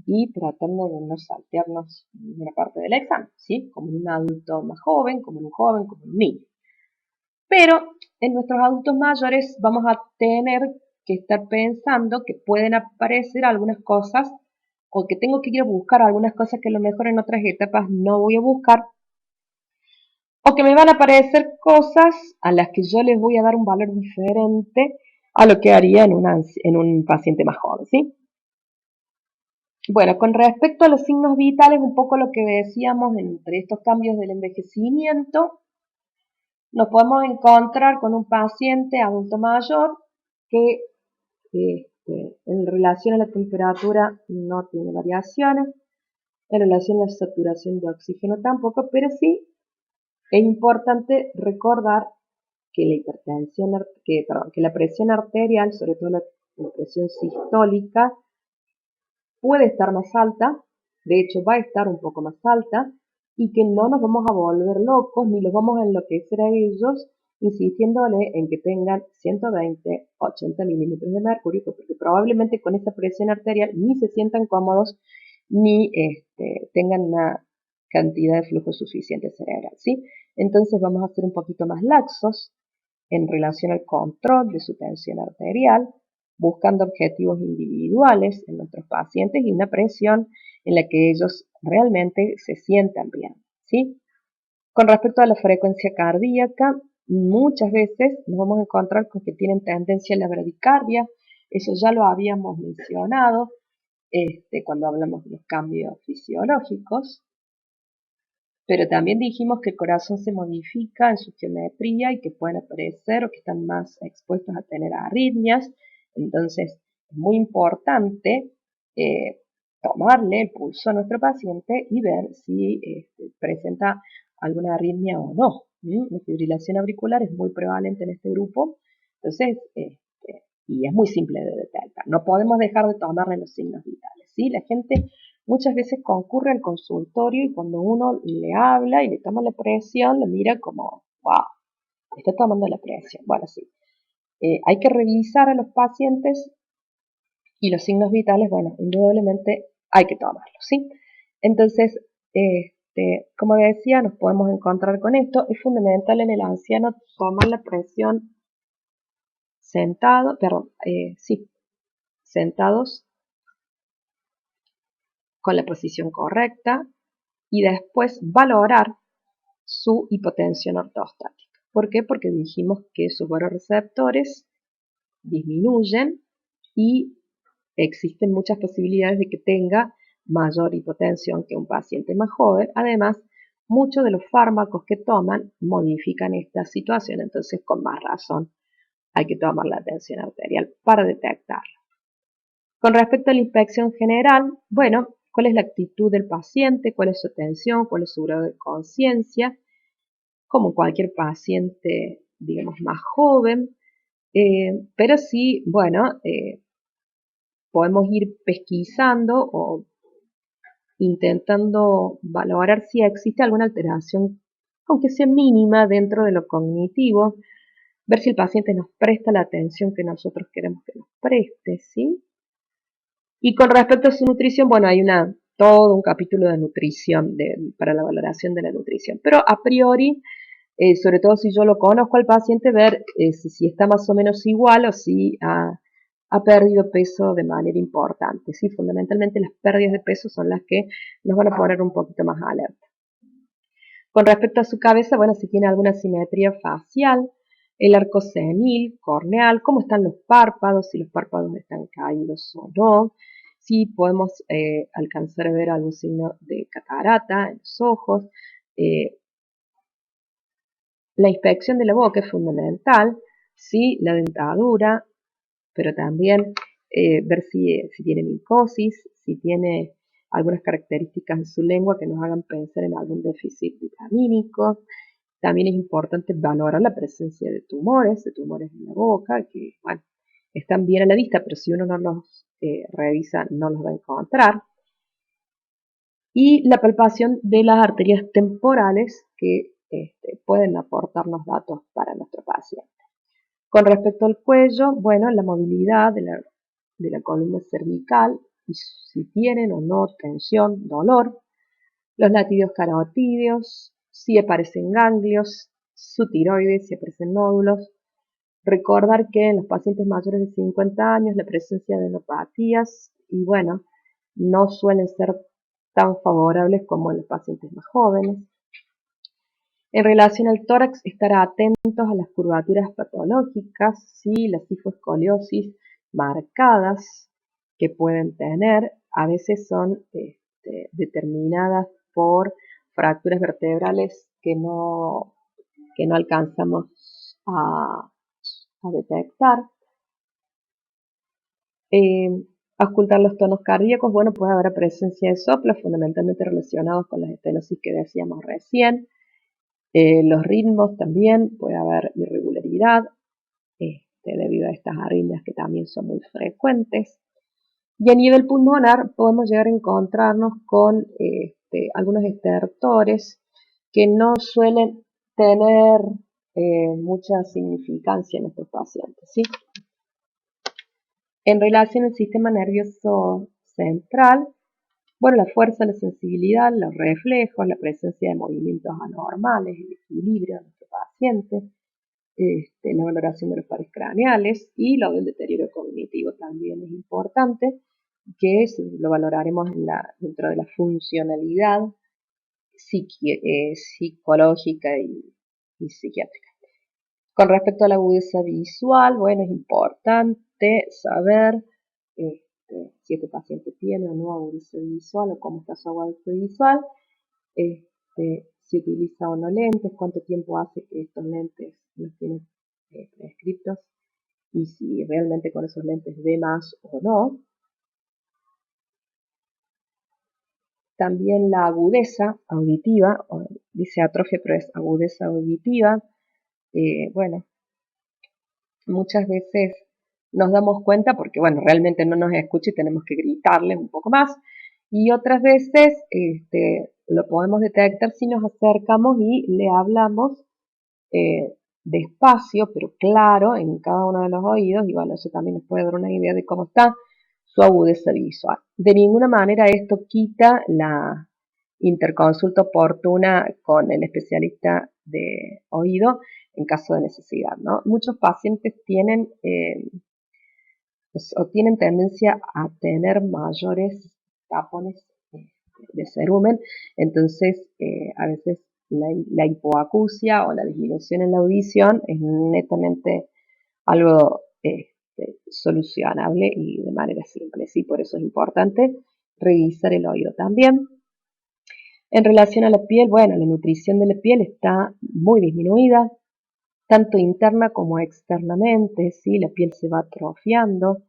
Speaker 1: y tratando de no saltearnos una parte del examen, ¿sí? Como en un adulto más joven, como en un joven, como en un niño. Pero en nuestros adultos mayores vamos a tener que estar pensando que pueden aparecer algunas cosas o que tengo que ir a buscar algunas cosas que a lo mejor en otras etapas no voy a buscar o que me van a aparecer cosas a las que yo les voy a dar un valor diferente a lo que haría en un paciente más joven, ¿sí? Bueno, con respecto a los signos vitales, un poco lo que decíamos entre estos cambios del envejecimiento, nos podemos encontrar con un paciente adulto mayor que en relación a la temperatura no tiene variaciones, en relación a la saturación de oxígeno tampoco, pero sí es importante recordar que la hipertensión, que la presión arterial, sobre todo la presión sistólica, puede estar más alta, de hecho va a estar un poco más alta, y que no nos vamos a volver locos ni los vamos a enloquecer a ellos insistiéndole en que tengan 120, 80 milímetros de mercurio, porque probablemente con esa presión arterial ni se sientan cómodos ni tengan una cantidad de flujo suficiente cerebral, ¿sí? Entonces vamos a ser un poquito más laxos en relación al control de su tensión arterial, buscando objetivos individuales en nuestros pacientes y una presión en la que ellos realmente se sientan bien, ¿sí? Con respecto a la frecuencia cardíaca, muchas veces nos vamos a encontrar con que tienen tendencia a la bradicardia, eso ya lo habíamos mencionado cuando hablamos de los cambios fisiológicos, pero también dijimos que el corazón se modifica en su geometría y que pueden aparecer o que están más expuestos a tener arritmias. Entonces, es muy importante tomarle el pulso a nuestro paciente y ver si presenta alguna arritmia o no. La fibrilación auricular es muy prevalente en este grupo, entonces, y es muy simple de detectar. No podemos dejar de tomarle los signos vitales, ¿sí? La gente muchas veces concurre al consultorio y cuando uno le habla y le toma la presión, lo mira como, wow, está tomando la presión. Bueno, sí. Hay que revisar a los pacientes y los signos vitales, bueno, indudablemente hay que tomarlos, ¿sí? Entonces, como decía, nos podemos encontrar con esto. Es fundamental en el anciano tomar la presión sentado, perdón, sí, sentados con la posición correcta y después valorar su hipotensión ortostática. ¿Por qué? Porque dijimos que sus receptores disminuyen y existen muchas posibilidades de que tenga mayor hipotensión que un paciente más joven. Además, muchos de los fármacos que toman modifican esta situación, entonces con más razón hay que tomar la tensión arterial para detectarla. Con respecto a la inspección general, bueno, ¿cuál es la actitud del paciente? ¿Cuál es su tensión? ¿Cuál es su grado de conciencia? Como cualquier paciente, digamos, más joven. Pero sí, bueno, podemos ir pesquisando o intentando valorar si existe alguna alteración, aunque sea mínima, dentro de lo cognitivo, ver si el paciente nos presta la atención que nosotros queremos que nos preste, ¿sí? Y con respecto a su nutrición, bueno, hay todo un capítulo de nutrición para la valoración de la nutrición, pero a priori, sobre todo si yo lo conozco al paciente, ver si está más o menos igual o si ha perdido peso de manera importante. ¿Sí? Fundamentalmente las pérdidas de peso son las que nos van a poner un poquito más alerta. Con respecto a su cabeza, bueno, si tiene alguna simetría facial, el arco senil, corneal, cómo están los párpados, si los párpados están caídos o no, si podemos alcanzar a ver algún signo de catarata en los ojos. La inspección de la boca es fundamental, ¿sí? La dentadura, pero también ver si tiene micosis, si tiene algunas características de su lengua que nos hagan pensar en algún déficit vitamínico. También es importante valorar la presencia de tumores en la boca, que bueno, están bien a la vista, pero si uno no los revisa no los va a encontrar. Y la palpación de las arterias temporales que pueden aportarnos datos para nuestro paciente. Con respecto al cuello, bueno, la movilidad de la columna cervical, y si tienen o no tensión, dolor, los latidos carotídeos, si aparecen ganglios, su tiroides, si aparecen nódulos. Recordar que en los pacientes mayores de 50 años la presencia de enopatías, y bueno, no suelen ser tan favorables como en los pacientes más jóvenes. En relación al tórax, estar atentos a las curvaturas patológicas, ¿sí? Las hipoescoliosis marcadas que pueden tener, a veces son determinadas por fracturas vertebrales que no alcanzamos a detectar. Auscultar los tonos cardíacos, bueno, puede haber presencia de soplos, fundamentalmente relacionados con las estenosis que decíamos recién. Los ritmos también, puede haber irregularidad debido a estas arritmias que también son muy frecuentes. Y a nivel pulmonar podemos llegar a encontrarnos con algunos estertores que no suelen tener mucha significancia en estos pacientes, ¿sí? En relación al sistema nervioso central, bueno, la fuerza, la sensibilidad, los reflejos, la presencia de movimientos anormales, el equilibrio de nuestro paciente, la valoración de los pares craneales y lo del deterioro cognitivo también es importante, que lo valoraremos dentro de la funcionalidad psicológica y psiquiátrica. Con respecto a la agudeza visual, bueno, es importante saber si este paciente tiene o no agudeza visual o cómo está su agudeza visual, si utiliza o no lentes, cuánto tiempo hace que estos lentes los tiene prescriptos y si realmente con esos lentes ve más o no. También la agudeza auditiva, dice atrofia, pero es agudeza auditiva. Bueno, muchas veces nos damos cuenta porque, bueno, realmente no nos escucha y tenemos que gritarle un poco más. Y otras veces lo podemos detectar si nos acercamos y le hablamos despacio, pero claro, en cada uno de los oídos. Y bueno, eso también nos puede dar una idea de cómo está su agudeza visual. De ninguna manera esto quita la interconsulta oportuna con el especialista de oído en caso de necesidad, ¿no? Muchos pacientes tienen o tienen tendencia a tener mayores tapones de cerumen, entonces a veces la hipoacusia o la disminución en la audición es netamente algo solucionable y de manera simple, ¿sí? Por eso es importante revisar el oído también. En relación a la piel, bueno, la nutrición de la piel está muy disminuida, tanto interna como externamente, ¿sí? La piel se va atrofiando,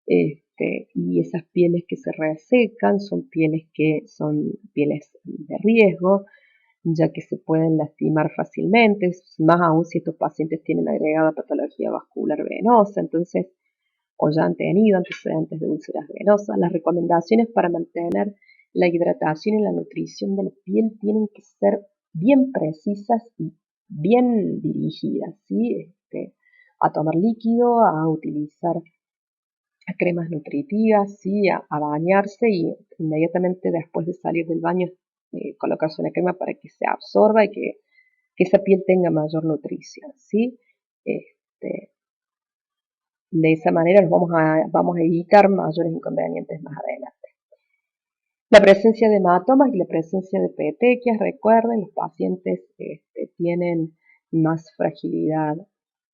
Speaker 1: y esas pieles que se resecan son pieles que son pieles de riesgo, ya que se pueden lastimar fácilmente, más aún si estos pacientes tienen agregada patología vascular venosa, entonces, o ya han tenido antecedentes de úlceras venosas. Las recomendaciones para mantener la hidratación y la nutrición de la piel tienen que ser bien precisas y bien dirigidas, ¿sí? A tomar líquido, a utilizar cremas nutritivas, ¿sí? A bañarse y inmediatamente después de salir del baño colocarse una crema para que se absorba y que esa piel tenga mayor nutrición, ¿sí? Este, de esa manera vamos a evitar mayores inconvenientes más adelante. La presencia de hematomas y la presencia de petequias, recuerden, los pacientes tienen más fragilidad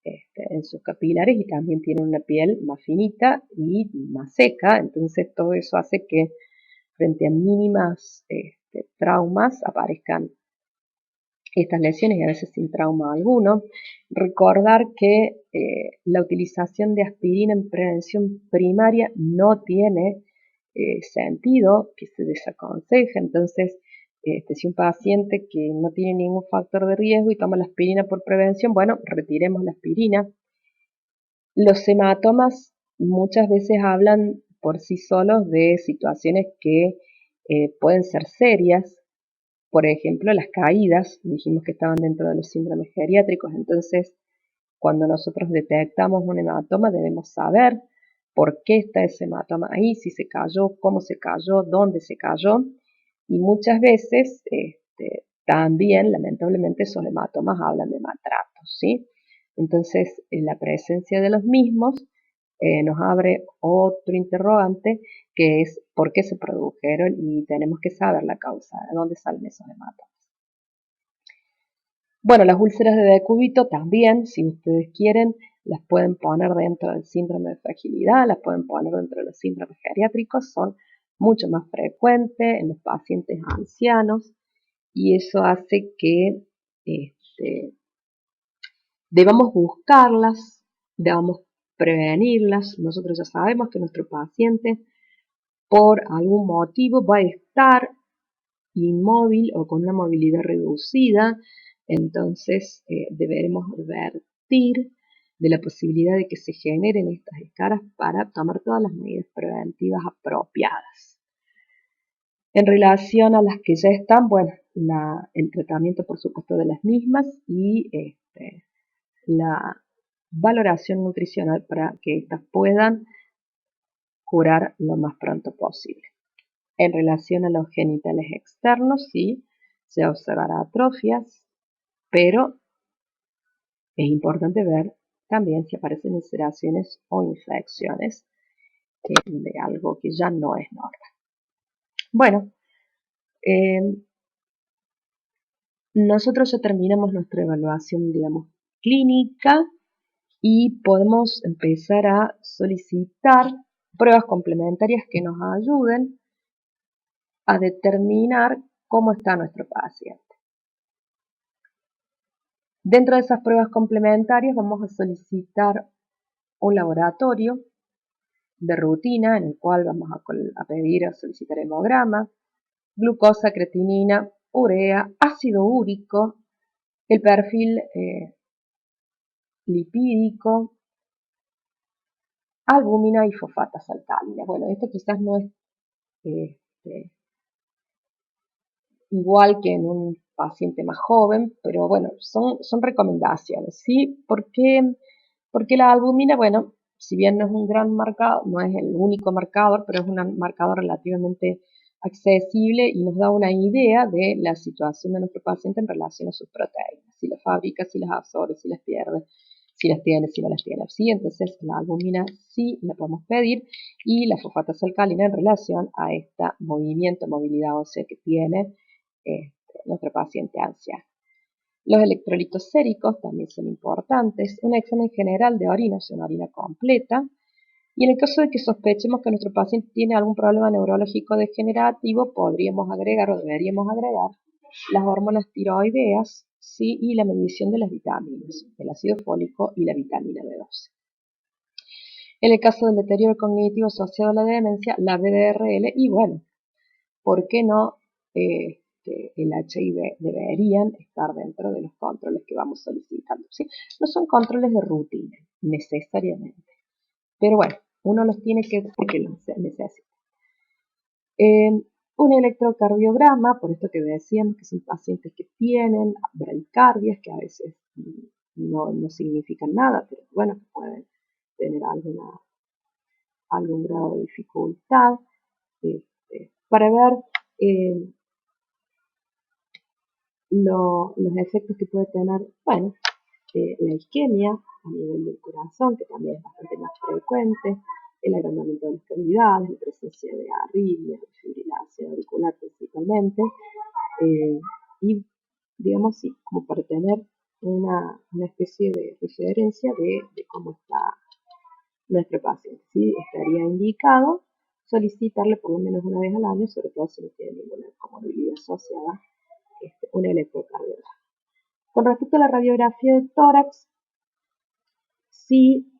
Speaker 1: en sus capilares y también tienen una piel más finita y más seca, entonces todo eso hace que frente a mínimas traumas aparezcan estas lesiones y a veces sin trauma alguno. Recordar que la utilización de aspirina en prevención primaria no tiene sentido, que se desaconseja. Entonces, si un paciente que no tiene ningún factor de riesgo y toma la aspirina por prevención, bueno, retiremos la aspirina. Los hematomas muchas veces hablan por sí solos de situaciones que pueden ser serias, por ejemplo, las caídas, dijimos que estaban dentro de los síndromes geriátricos, entonces cuando nosotros detectamos un hematoma debemos saber por qué está ese hematoma ahí, si se cayó, cómo se cayó, dónde se cayó, y muchas veces también, lamentablemente, esos hematomas hablan de maltratos, ¿sí? Entonces, la presencia de los mismos nos abre otro interrogante que es por qué se produjeron y tenemos que saber la causa, de dónde salen esos hematomas. Bueno, las úlceras de decúbito también, si ustedes quieren, las pueden poner dentro del síndrome de fragilidad, las pueden poner dentro de los síndromes geriátricos, son mucho más frecuentes en los pacientes ancianos y eso hace que debamos buscarlas, debamos prevenirlas. Nosotros ya sabemos que nuestro paciente por algún motivo va a estar inmóvil o con una movilidad reducida, entonces deberemos advertir de la posibilidad de que se generen estas escaras para tomar todas las medidas preventivas apropiadas. En relación a las que ya están, bueno, el tratamiento por supuesto de las mismas y la valoración nutricional para que éstas puedan curar lo más pronto posible. En relación a los genitales externos, sí, se observará atrofias, pero es importante ver también si aparecen ulceraciones o infecciones de algo que ya no es normal. Bueno, eh, nosotros ya terminamos nuestra evaluación, digamos, clínica y podemos empezar a solicitar pruebas complementarias que nos ayuden a determinar cómo está nuestro paciente. Dentro de esas pruebas complementarias vamos a solicitar un laboratorio de rutina en el cual vamos a pedir a solicitar hemograma, glucosa, creatinina, urea, ácido úrico, el perfil lipídico, albúmina y fosfatas alcalinas. Bueno, esto quizás no es igual que en un paciente más joven, pero bueno, son recomendaciones, ¿sí? Porque la albúmina, bueno, si bien no es un gran marcador, no es el único marcador, pero es un marcador relativamente accesible y nos da una idea de la situación de nuestro paciente en relación a sus proteínas, si las fabrica, si las absorbe, si las pierde, si las tiene, si no las tiene, ¿sí? Entonces la albúmina sí la podemos pedir y la fosfatas alcalina en relación a este movilidad ósea que tiene nuestro paciente anciano. Los electrolitos séricos también son importantes, un examen general de orina, o sea, una orina completa, y en el caso de que sospechemos que nuestro paciente tiene algún problema neurológico degenerativo, podríamos agregar o deberíamos agregar las hormonas tiroideas, ¿sí? Y la medición de las vitaminas, el ácido fólico y la vitamina B12. En el caso del deterioro cognitivo asociado a la demencia, la BDRL y bueno, ¿por qué no? El HIV deberían estar dentro de los controles que vamos solicitando, ¿sí? No son controles de rutina, necesariamente, pero bueno, uno los tiene que los necesita. Un electrocardiograma, por esto que decíamos que son pacientes que tienen bradicardias, que a veces no significan nada, pero bueno, que pueden tener algún grado de dificultad, para ver los efectos que puede tener, bueno, la isquemia a nivel del corazón, que también es bastante más frecuente, el agrandamiento de las cavidades, la presencia de arritmias, de fibrilación auricular principalmente, y digamos, sí, como para tener una especie de referencia de cómo está nuestro paciente. ¿Sí? Estaría indicado solicitarle por lo menos una vez al año, sobre todo si no tiene ninguna comorbilidad asociada, un electrocardiograma. Con respecto a la radiografía de tórax, sí,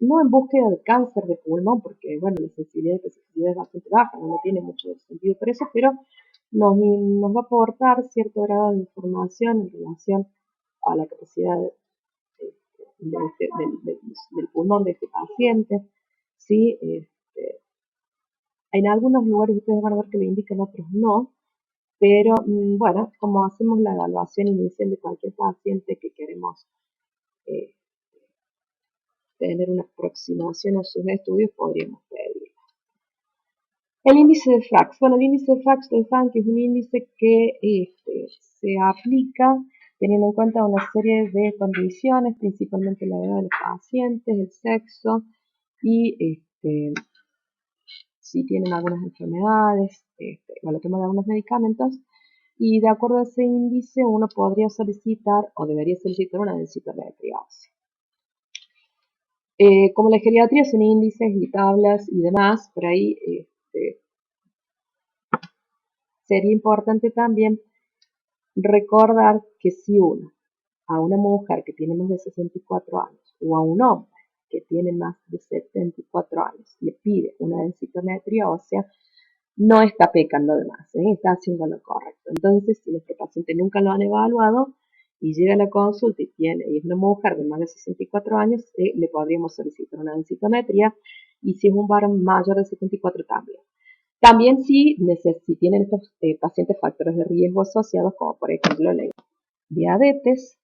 Speaker 1: no en búsqueda de cáncer de pulmón, porque bueno, la sensibilidad y especificidad es bastante baja, no tiene mucho sentido por eso, pero nos va a aportar cierto grado de información en relación a la capacidad del pulmón de este paciente. ¿Sí? En algunos lugares ustedes van a ver que lo indican, otros no, pero bueno, como hacemos la evaluación inicial de cualquier paciente que queremos tener una aproximación a sus estudios, podríamos pedir. El índice de Frax. Bueno, el índice de Frax, ustedes saben que es un índice que se aplica teniendo en cuenta una serie de condiciones, principalmente la edad de los pacientes, el sexo y si tienen algunas enfermedades, o la toma de algunos medicamentos. Y de acuerdo a ese índice, uno podría solicitar o debería solicitar una densitometría ósea. Como la geriatría son índices y tablas y demás, por ahí sería importante también recordar que si uno a una mujer que tiene más de 64 años o a un hombre que tiene más de 74 años le pide una densitometría ósea, no está pecando de más, está haciendo lo correcto. Entonces, si nuestro paciente nunca lo han evaluado y llega a la consulta y es una mujer de más de 64 años, le podríamos solicitar una densitometría, y si es un varón mayor de 74 también. También si tienen estos pacientes factores de riesgo asociados, como por ejemplo la diabetes,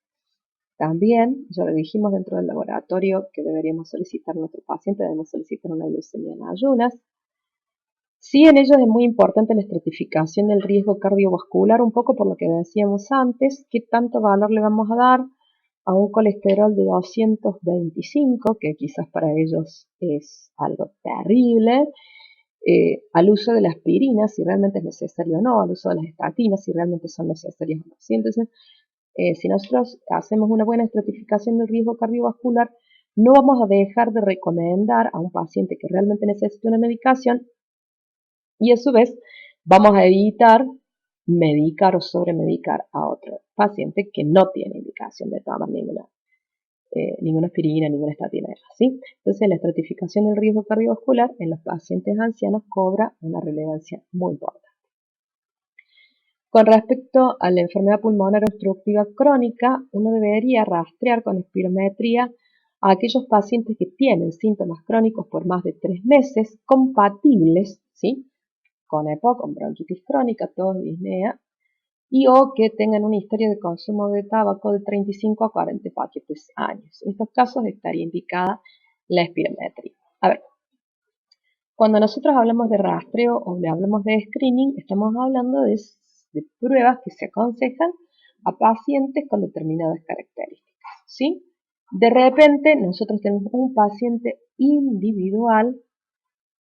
Speaker 1: también, ya lo dijimos dentro del laboratorio que deberíamos solicitar a nuestro paciente, debemos solicitar una glucemia en ayunas. Sí, en ellos es muy importante la estratificación del riesgo cardiovascular, un poco por lo que decíamos antes, qué tanto valor le vamos a dar a un colesterol de 225, que quizás para ellos es algo terrible, al uso de la aspirina, si realmente es necesario o no, al uso de las estatinas, si realmente son necesarias o no. ¿Sí? Entonces, si nosotros hacemos una buena estratificación del riesgo cardiovascular, no vamos a dejar de recomendar a un paciente que realmente necesita una medicación, y a su vez vamos a evitar medicar o sobremedicar a otro paciente que no tiene indicación de tomar ninguna ninguna aspirina, ninguna estatina, ¿sí? Entonces la estratificación del riesgo cardiovascular en los pacientes ancianos cobra una relevancia muy importante. Con respecto a la enfermedad pulmonar obstructiva crónica, uno debería rastrear con espirometría a aquellos pacientes que tienen síntomas crónicos por más de 3 meses compatibles, ¿sí?, con EPOC, con bronquitis crónica, tos, disnea, y o que tengan una historia de consumo de tabaco de 35 a 40 paquetes años. En estos casos estaría indicada la espirometría. A ver, cuando nosotros hablamos de rastreo o hablamos de screening, estamos hablando de pruebas que se aconsejan a pacientes con determinadas características, ¿sí? De repente, nosotros tenemos un paciente individual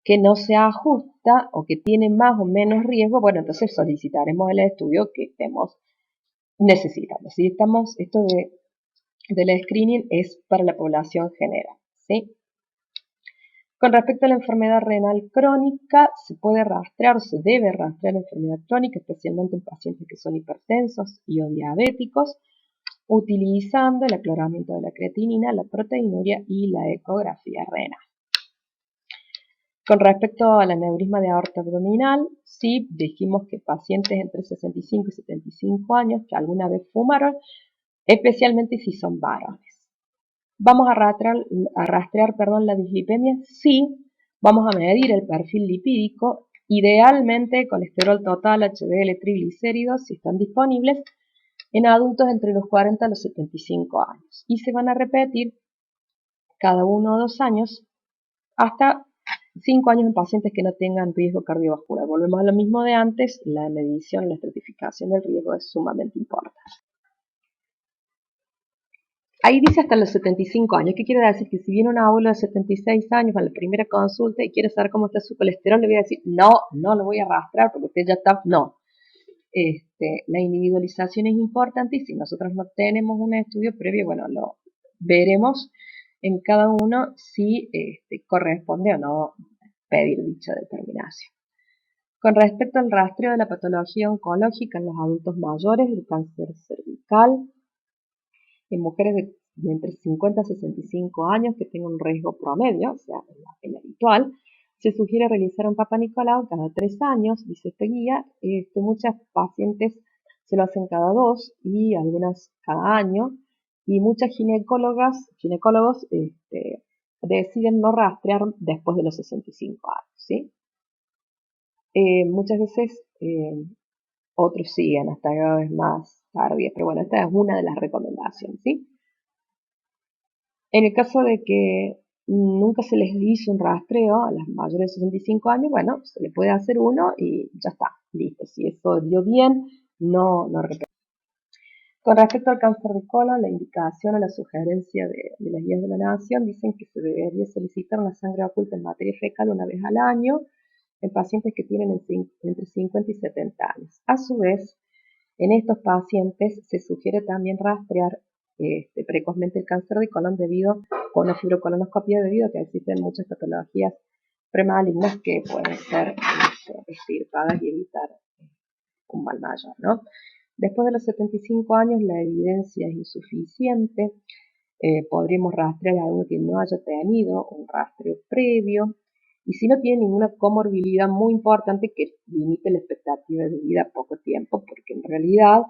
Speaker 1: que no se ajusta o que tiene más o menos riesgo, bueno, entonces solicitaremos el estudio que estemos necesitando. Si esto del screening es para la población general, ¿sí? Con respecto a la enfermedad renal crónica, se puede rastrear o se debe rastrear la enfermedad crónica, especialmente en pacientes que son hipertensos y o diabéticos, utilizando el aclaramiento de la creatinina, la proteinuria y la ecografía renal. Con respecto al aneurisma de aorta abdominal, sí dijimos que pacientes entre 65 y 75 años que alguna vez fumaron, especialmente si son varones. ¿Vamos a rastrear la dislipemia? Sí. Vamos a medir el perfil lipídico, idealmente colesterol total, HDL, triglicéridos, si están disponibles, en adultos entre los 40 a los 75 años. Y se van a repetir cada 1 o 2 años hasta 5 años en pacientes que no tengan riesgo cardiovascular. Volvemos a lo mismo de antes, la medición, la estratificación del riesgo es sumamente importante. Ahí dice hasta los 75 años. ¿Qué quiere decir? Que si viene un abuelo de 76 años a la primera consulta y quiere saber cómo está su colesterol, le voy a decir, no, no lo voy a arrastrar porque usted ya está, no. La individualización es importante y si nosotros no tenemos un estudio previo, bueno, lo veremos en cada uno si corresponde o no pedir dicha determinación. Con respecto al rastreo de la patología oncológica en los adultos mayores, el cáncer cervical, en mujeres de entre 50 a 65 años que tengan un riesgo promedio, o sea, el habitual, se sugiere realizar un Papa Nicolau cada 3 años, dice esta guía. Muchas pacientes se lo hacen cada 2 y algunas cada año, y muchas ginecólogos deciden no rastrear después de los 65 años, ¿sí? Muchas veces otros siguen hasta cada vez más tardía, pero bueno, esta es una de las recomendaciones, ¿sí? En el caso de que nunca se les hizo un rastreo a las mayores de 65 años, bueno, se le puede hacer uno y ya está, listo. Si eso dio bien, no repite. Con respecto al cáncer de colon, la indicación o la sugerencia de las guías de la Nación dicen que se debería solicitar una sangre oculta en materia fecal una vez al año en pacientes que tienen entre 50 y 70 años. A su vez, en estos pacientes se sugiere también rastrear precozmente el cáncer de colon con la fibrocolonoscopia debido a que existen muchas patologías premalignas que pueden ser extirpadas y evitar un mal mayor, ¿no? Después de los 75 años la evidencia es insuficiente. Podríamos rastrear a alguien que no haya tenido un rastreo previo y si no tiene ninguna comorbilidad muy importante que limite la expectativa de vida a poco tiempo, porque en realidad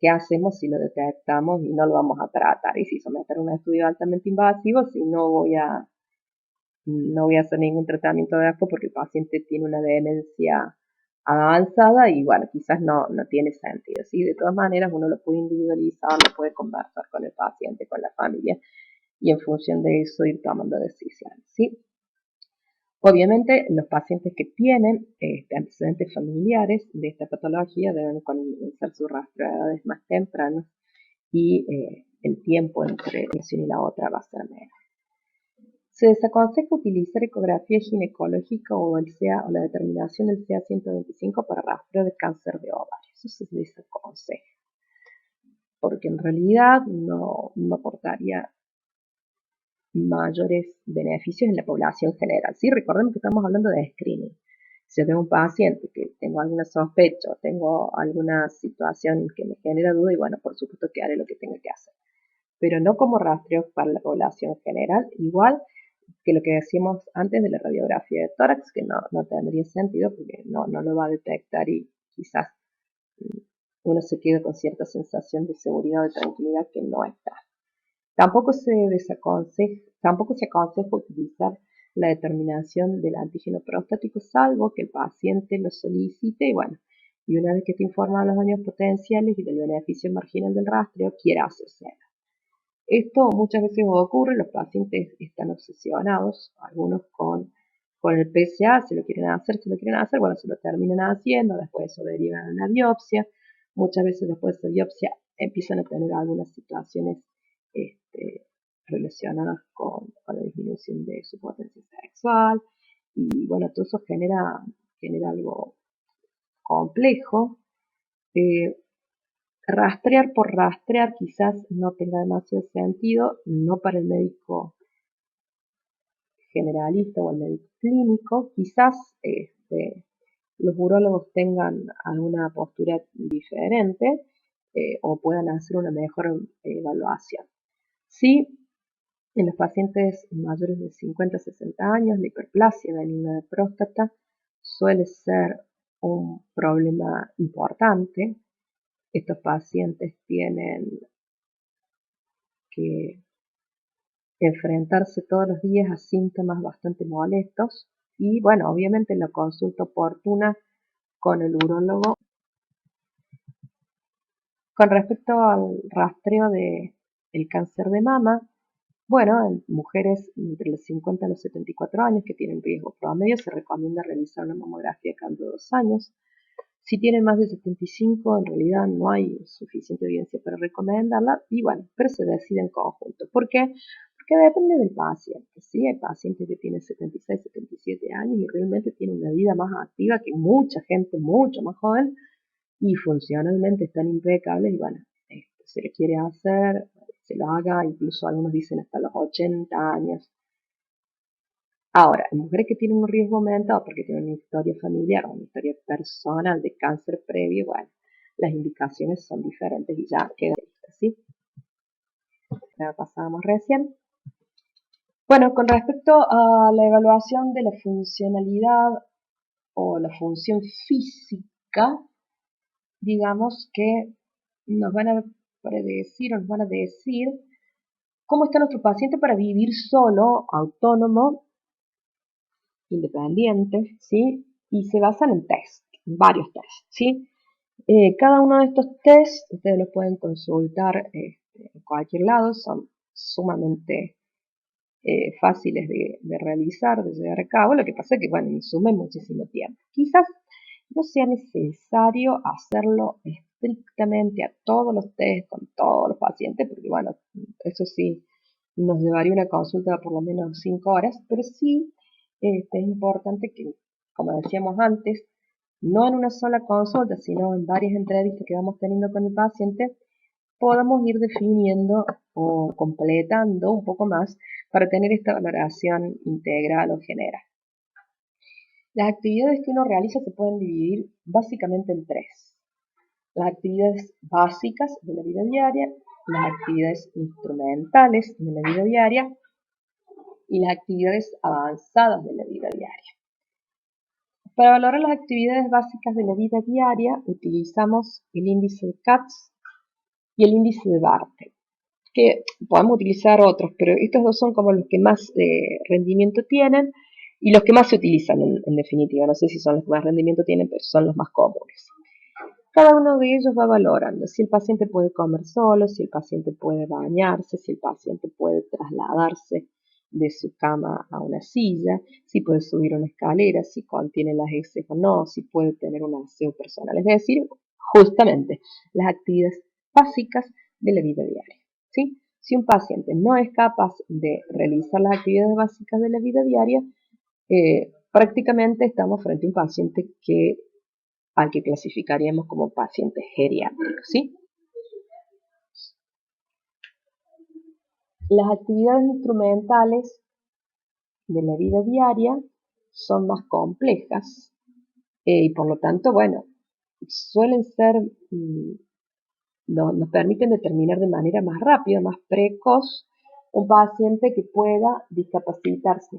Speaker 1: ¿qué hacemos si lo detectamos y no lo vamos a tratar? Y si someter a un estudio altamente invasivo, si no voy a hacer ningún tratamiento de asco porque el paciente tiene una demencia avanzada y bueno, quizás no tiene sentido, ¿sí? De todas maneras, uno lo puede individualizar, lo puede conversar con el paciente, con la familia y en función de eso ir tomando decisiones, ¿sí? Obviamente, los pacientes que tienen antecedentes familiares de esta patología deben comenzar su rastreo a edades más tempranas y el tiempo entre una lesión y la otra va a ser menor. Se desaconseja utilizar ecografía ginecológica o la determinación del CA-125 para rastreo de cáncer de ovario. Eso se desaconseja, porque en realidad no aportaría mayores beneficios en la población general. ¿Sí? Recordemos que estamos hablando de screening. Si yo tengo un paciente que tengo alguna sospecha, tengo alguna situación que me genera duda, y bueno, por supuesto que haré lo que tenga que hacer. pero no como rastreo para la población general, igual que lo que decíamos antes de la radiografía de tórax, que no tendría sentido porque no lo va a detectar y quizás uno se queda con cierta sensación de seguridad o de tranquilidad que no está. Tampoco se aconseja utilizar la determinación del antígeno prostático, salvo que el paciente lo solicite y bueno, y una vez que esté informado de los daños potenciales y del beneficio marginal del rastreo, quiera hacerse. Esto muchas veces ocurre, los pacientes están obsesionados, algunos con el PSA, se lo quieren hacer, bueno, se lo terminan haciendo, después eso deriva en una biopsia, muchas veces después de esa biopsia empiezan a tener algunas situaciones relacionadas con la disminución de su potencia sexual, y bueno, todo eso genera algo complejo. Eh, Rastrear por rastrear quizás no tenga demasiado sentido, no para el médico generalista o el médico clínico, quizás los urólogos tengan alguna postura diferente o puedan hacer una mejor evaluación. Sí, en los pacientes mayores de 50-60 años, la hiperplasia benigna de próstata suele ser un problema importante. Estos pacientes tienen que enfrentarse todos los días a síntomas bastante molestos y bueno, obviamente la consulta oportuna con el urólogo. Con respecto al rastreo del cáncer de mama, bueno, en mujeres entre los 50 y los 74 años que tienen riesgo promedio se recomienda realizar una mamografía cada 2 años. Si tienen más de 75, en realidad no hay suficiente evidencia para recomendarla y bueno, pero se decide en conjunto. ¿Por qué? Porque depende del paciente. ¿Sí? Hay pacientes que tienen 76, 77 años y realmente tienen una vida más activa que mucha gente mucho más joven y funcionalmente están impecables y bueno, se le quiere hacer, se lo haga, incluso algunos dicen hasta los 80 años. Ahora, en mujeres que tienen un riesgo aumentado porque tienen una historia familiar o una historia personal de cáncer previo, bueno, las indicaciones son diferentes y ya queda listo, ¿sí? La pasábamos recién. Bueno, con respecto a la evaluación de la funcionalidad o la función física, digamos que nos van a predecir o nos van a decir cómo está nuestro paciente para vivir solo, autónomo, independiente, ¿sí? Y se basan en test, varios test, ¿sí? Cada uno de estos tests ustedes los pueden consultar en cualquier lado, son sumamente fáciles de realizar, de llevar a cabo, lo que pasa es que, bueno, insumen muchísimo tiempo. Quizás no sea necesario hacerlo estrictamente a todos los test con todos los pacientes, porque, bueno, eso sí, nos llevaría una consulta por lo menos 5 horas, pero sí es importante que, como decíamos antes, no en una sola consulta, sino en varias entrevistas que vamos teniendo con el paciente, podamos ir definiendo o completando un poco más para tener esta valoración integral o general. Las actividades que uno realiza se pueden dividir básicamente en tres. Las actividades básicas de la vida diaria, las actividades instrumentales de la vida diaria y las actividades avanzadas de la vida diaria. Para valorar las actividades básicas de la vida diaria utilizamos el índice de Katz y el índice de Bartel, que podemos utilizar otros, pero estos dos son como los que más rendimiento tienen y los que más se utilizan en definitiva. No sé si son los que más rendimiento tienen, pero son los más comunes. Cada uno de ellos va valorando si el paciente puede comer solo, si el paciente puede bañarse, si el paciente puede trasladarse de su cama a una silla, si puede subir una escalera, si contiene las heces o no, si puede tener un aseo personal. Es decir, justamente las actividades básicas de la vida diaria. ¿Sí? Si un paciente no es capaz de realizar las actividades básicas de la vida diaria, prácticamente estamos frente a un paciente al que clasificaríamos como paciente geriátrico, ¿sí? Las actividades instrumentales de la vida diaria son más complejas y por lo tanto, bueno, suelen ser nos permiten determinar de manera más rápida, más precoz, un paciente que pueda discapacitarse.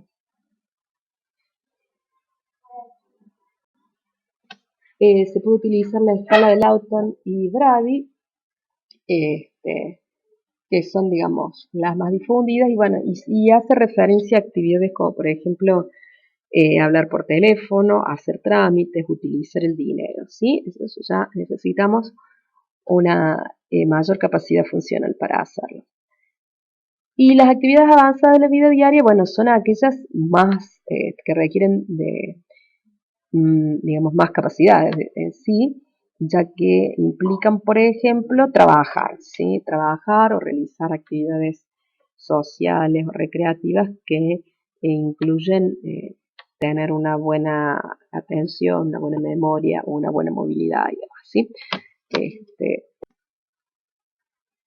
Speaker 1: Se puede utilizar la escala de Lawton y Brady, que son, digamos, las más difundidas, y bueno, y hace referencia a actividades como, por ejemplo, hablar por teléfono, hacer trámites, utilizar el dinero, ¿sí? Eso ya necesitamos una mayor capacidad funcional para hacerlo. Y las actividades avanzadas de la vida diaria, bueno, son aquellas más que requieren de, digamos, más capacidades en sí, ya que implican, por ejemplo, trabajar, ¿sí? Trabajar o realizar actividades sociales o recreativas que incluyen tener una buena atención, una buena memoria, una buena movilidad y demás, ¿sí?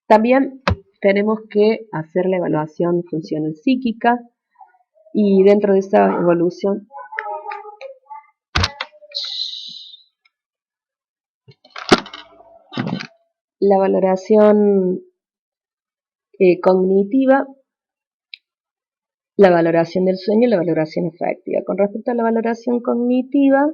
Speaker 1: También tenemos que hacer la evaluación funcional psíquica y dentro de esa evaluación la valoración cognitiva, la valoración del sueño y la valoración afectiva. Con respecto a la valoración cognitiva,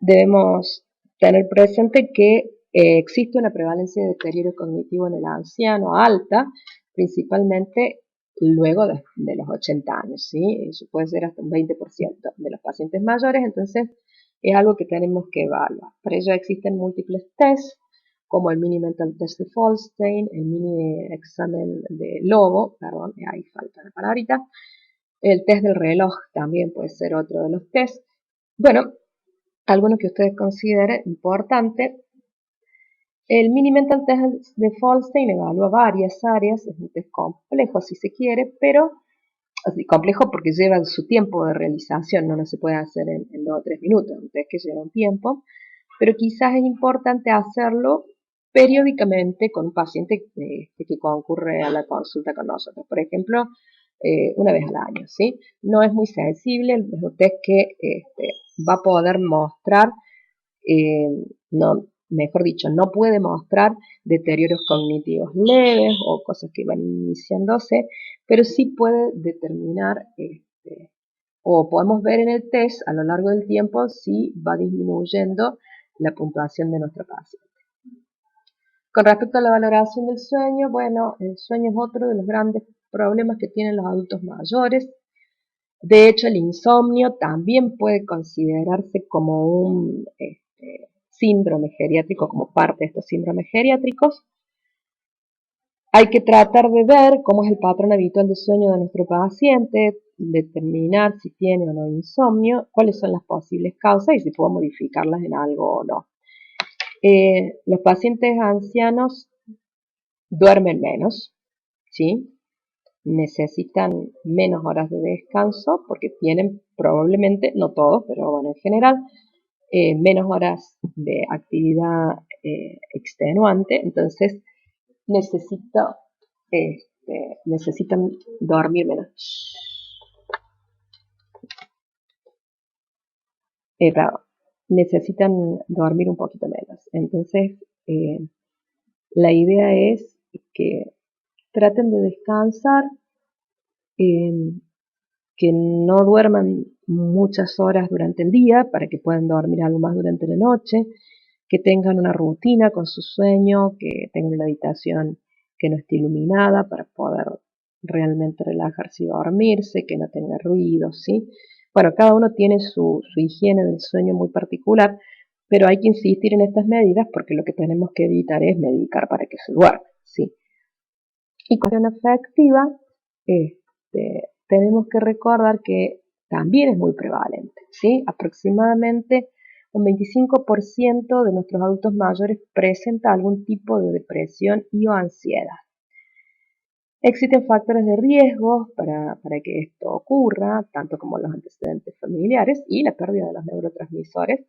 Speaker 1: debemos tener presente que existe una prevalencia de deterioro cognitivo en el anciano alta, principalmente luego de los 80 años, ¿sí? Eso puede ser hasta un 20% de los pacientes mayores, entonces es algo que tenemos que evaluar. Para ello existen múltiples tests, como el Mini Mental Test de Folstein, el Mini Examen de Lobo, perdón, ahí falta la palabrita, el test del reloj también puede ser otro de los tests. Bueno, alguno que ustedes consideren importante. El Mini Mental Test de Folstein evalúa varias áreas, es un test complejo si se quiere, pero así, complejo porque lleva su tiempo de realización, no se puede hacer en 2 o 3 minutos, un test que lleva un tiempo, pero quizás es importante hacerlo periódicamente con un paciente que concurre a la consulta con nosotros. Por ejemplo, una vez al año, ¿sí? No es muy sensible, es un test que va a poder mostrar, no, mejor dicho, no puede mostrar deterioros cognitivos leves o cosas que van iniciándose, pero sí puede determinar, o podemos ver en el test a lo largo del tiempo si va disminuyendo la puntuación de nuestro paciente. Con respecto a la valoración del sueño, bueno, el sueño es otro de los grandes problemas que tienen los adultos mayores. De hecho, el insomnio también puede considerarse como un síndrome geriátrico, como parte de estos síndromes geriátricos. Hay que tratar de ver cómo es el patrón habitual de sueño de nuestro paciente, determinar si tiene o no insomnio, cuáles son las posibles causas y si puedo modificarlas en algo o no. Los pacientes ancianos duermen menos, ¿sí? Necesitan menos horas de descanso porque tienen probablemente, no todos, pero bueno, en general, menos horas de actividad extenuante, entonces necesitan dormir menos. Claro, necesitan dormir un poquito menos. Entonces, la idea es que traten de descansar, que no duerman muchas horas durante el día para que puedan dormir algo más durante la noche, que tengan una rutina con su sueño, que tengan una habitación que no esté iluminada para poder realmente relajarse y dormirse, que no tenga ruido, ¿sí? Bueno, cada uno tiene su higiene del sueño muy particular, pero hay que insistir en estas medidas porque lo que tenemos que evitar es medicar para que se duerma, ¿sí? Y cuestión afectiva, tenemos que recordar que también es muy prevalente, ¿sí? Aproximadamente un 25% de nuestros adultos mayores presenta algún tipo de depresión y o ansiedad. Existen factores de riesgo para que esto ocurra, tanto como los antecedentes familiares y la pérdida de los neurotransmisores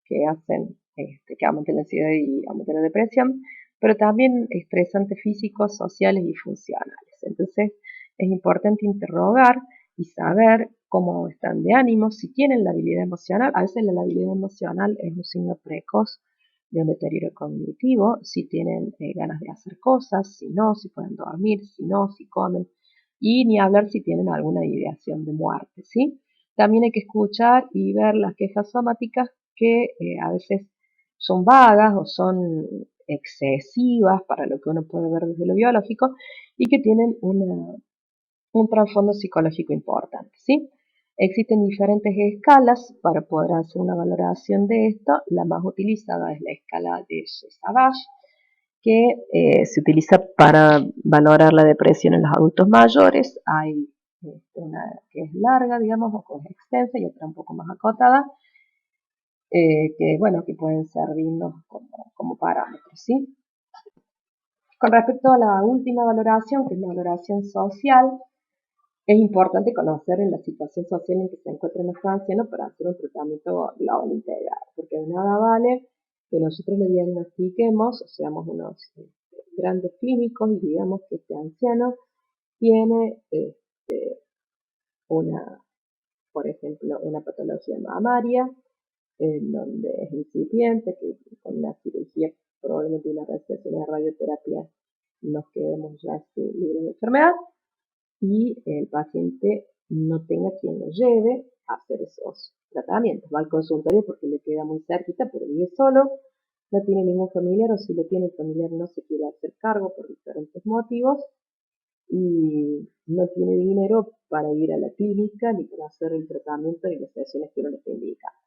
Speaker 1: que hacen que aumente la ansiedad y aumente la depresión, pero también estresantes físicos, sociales y funcionales. Entonces es importante interrogar y saber cómo están de ánimo, si tienen labilidad emocional. A veces la labilidad emocional es un signo precoz de un deterioro cognitivo, si tienen ganas de hacer cosas, si no, si pueden dormir, si no, si comen, y ni hablar si tienen alguna ideación de muerte, ¿sí? También hay que escuchar y ver las quejas somáticas que a veces son vagas o son excesivas para lo que uno puede ver desde lo biológico y que tienen un trasfondo psicológico importante, ¿sí? Existen diferentes escalas para poder hacer una valoración de esto. La más utilizada es la escala de Savage, que se utiliza para valorar la depresión en los adultos mayores. Hay una que es larga, digamos, o que es extensa y otra un poco más acotada, que, bueno, que pueden servirnos como parámetros, ¿sí? Con respecto a la última valoración, que es la valoración social, es importante conocer en la situación social en que se encuentra nuestro anciano para hacer un tratamiento global integral, porque de nada vale que nosotros le diagnostiquemos, o seamos unos grandes clínicos y digamos que este anciano tiene una, por ejemplo, una patología mamaria, en donde es incipiente, que con una cirugía, probablemente una recesión de radioterapia, nos quedemos ya libres de enfermedad, y el paciente no tenga quien lo lleve a hacer esos tratamientos. Va al consultorio porque le queda muy cerquita, pero vive solo, no tiene ningún familiar, o si lo tiene el familiar no se quiere hacer cargo por diferentes motivos y no tiene dinero para ir a la clínica ni para hacer el tratamiento ni las sesiones que uno le está indicando.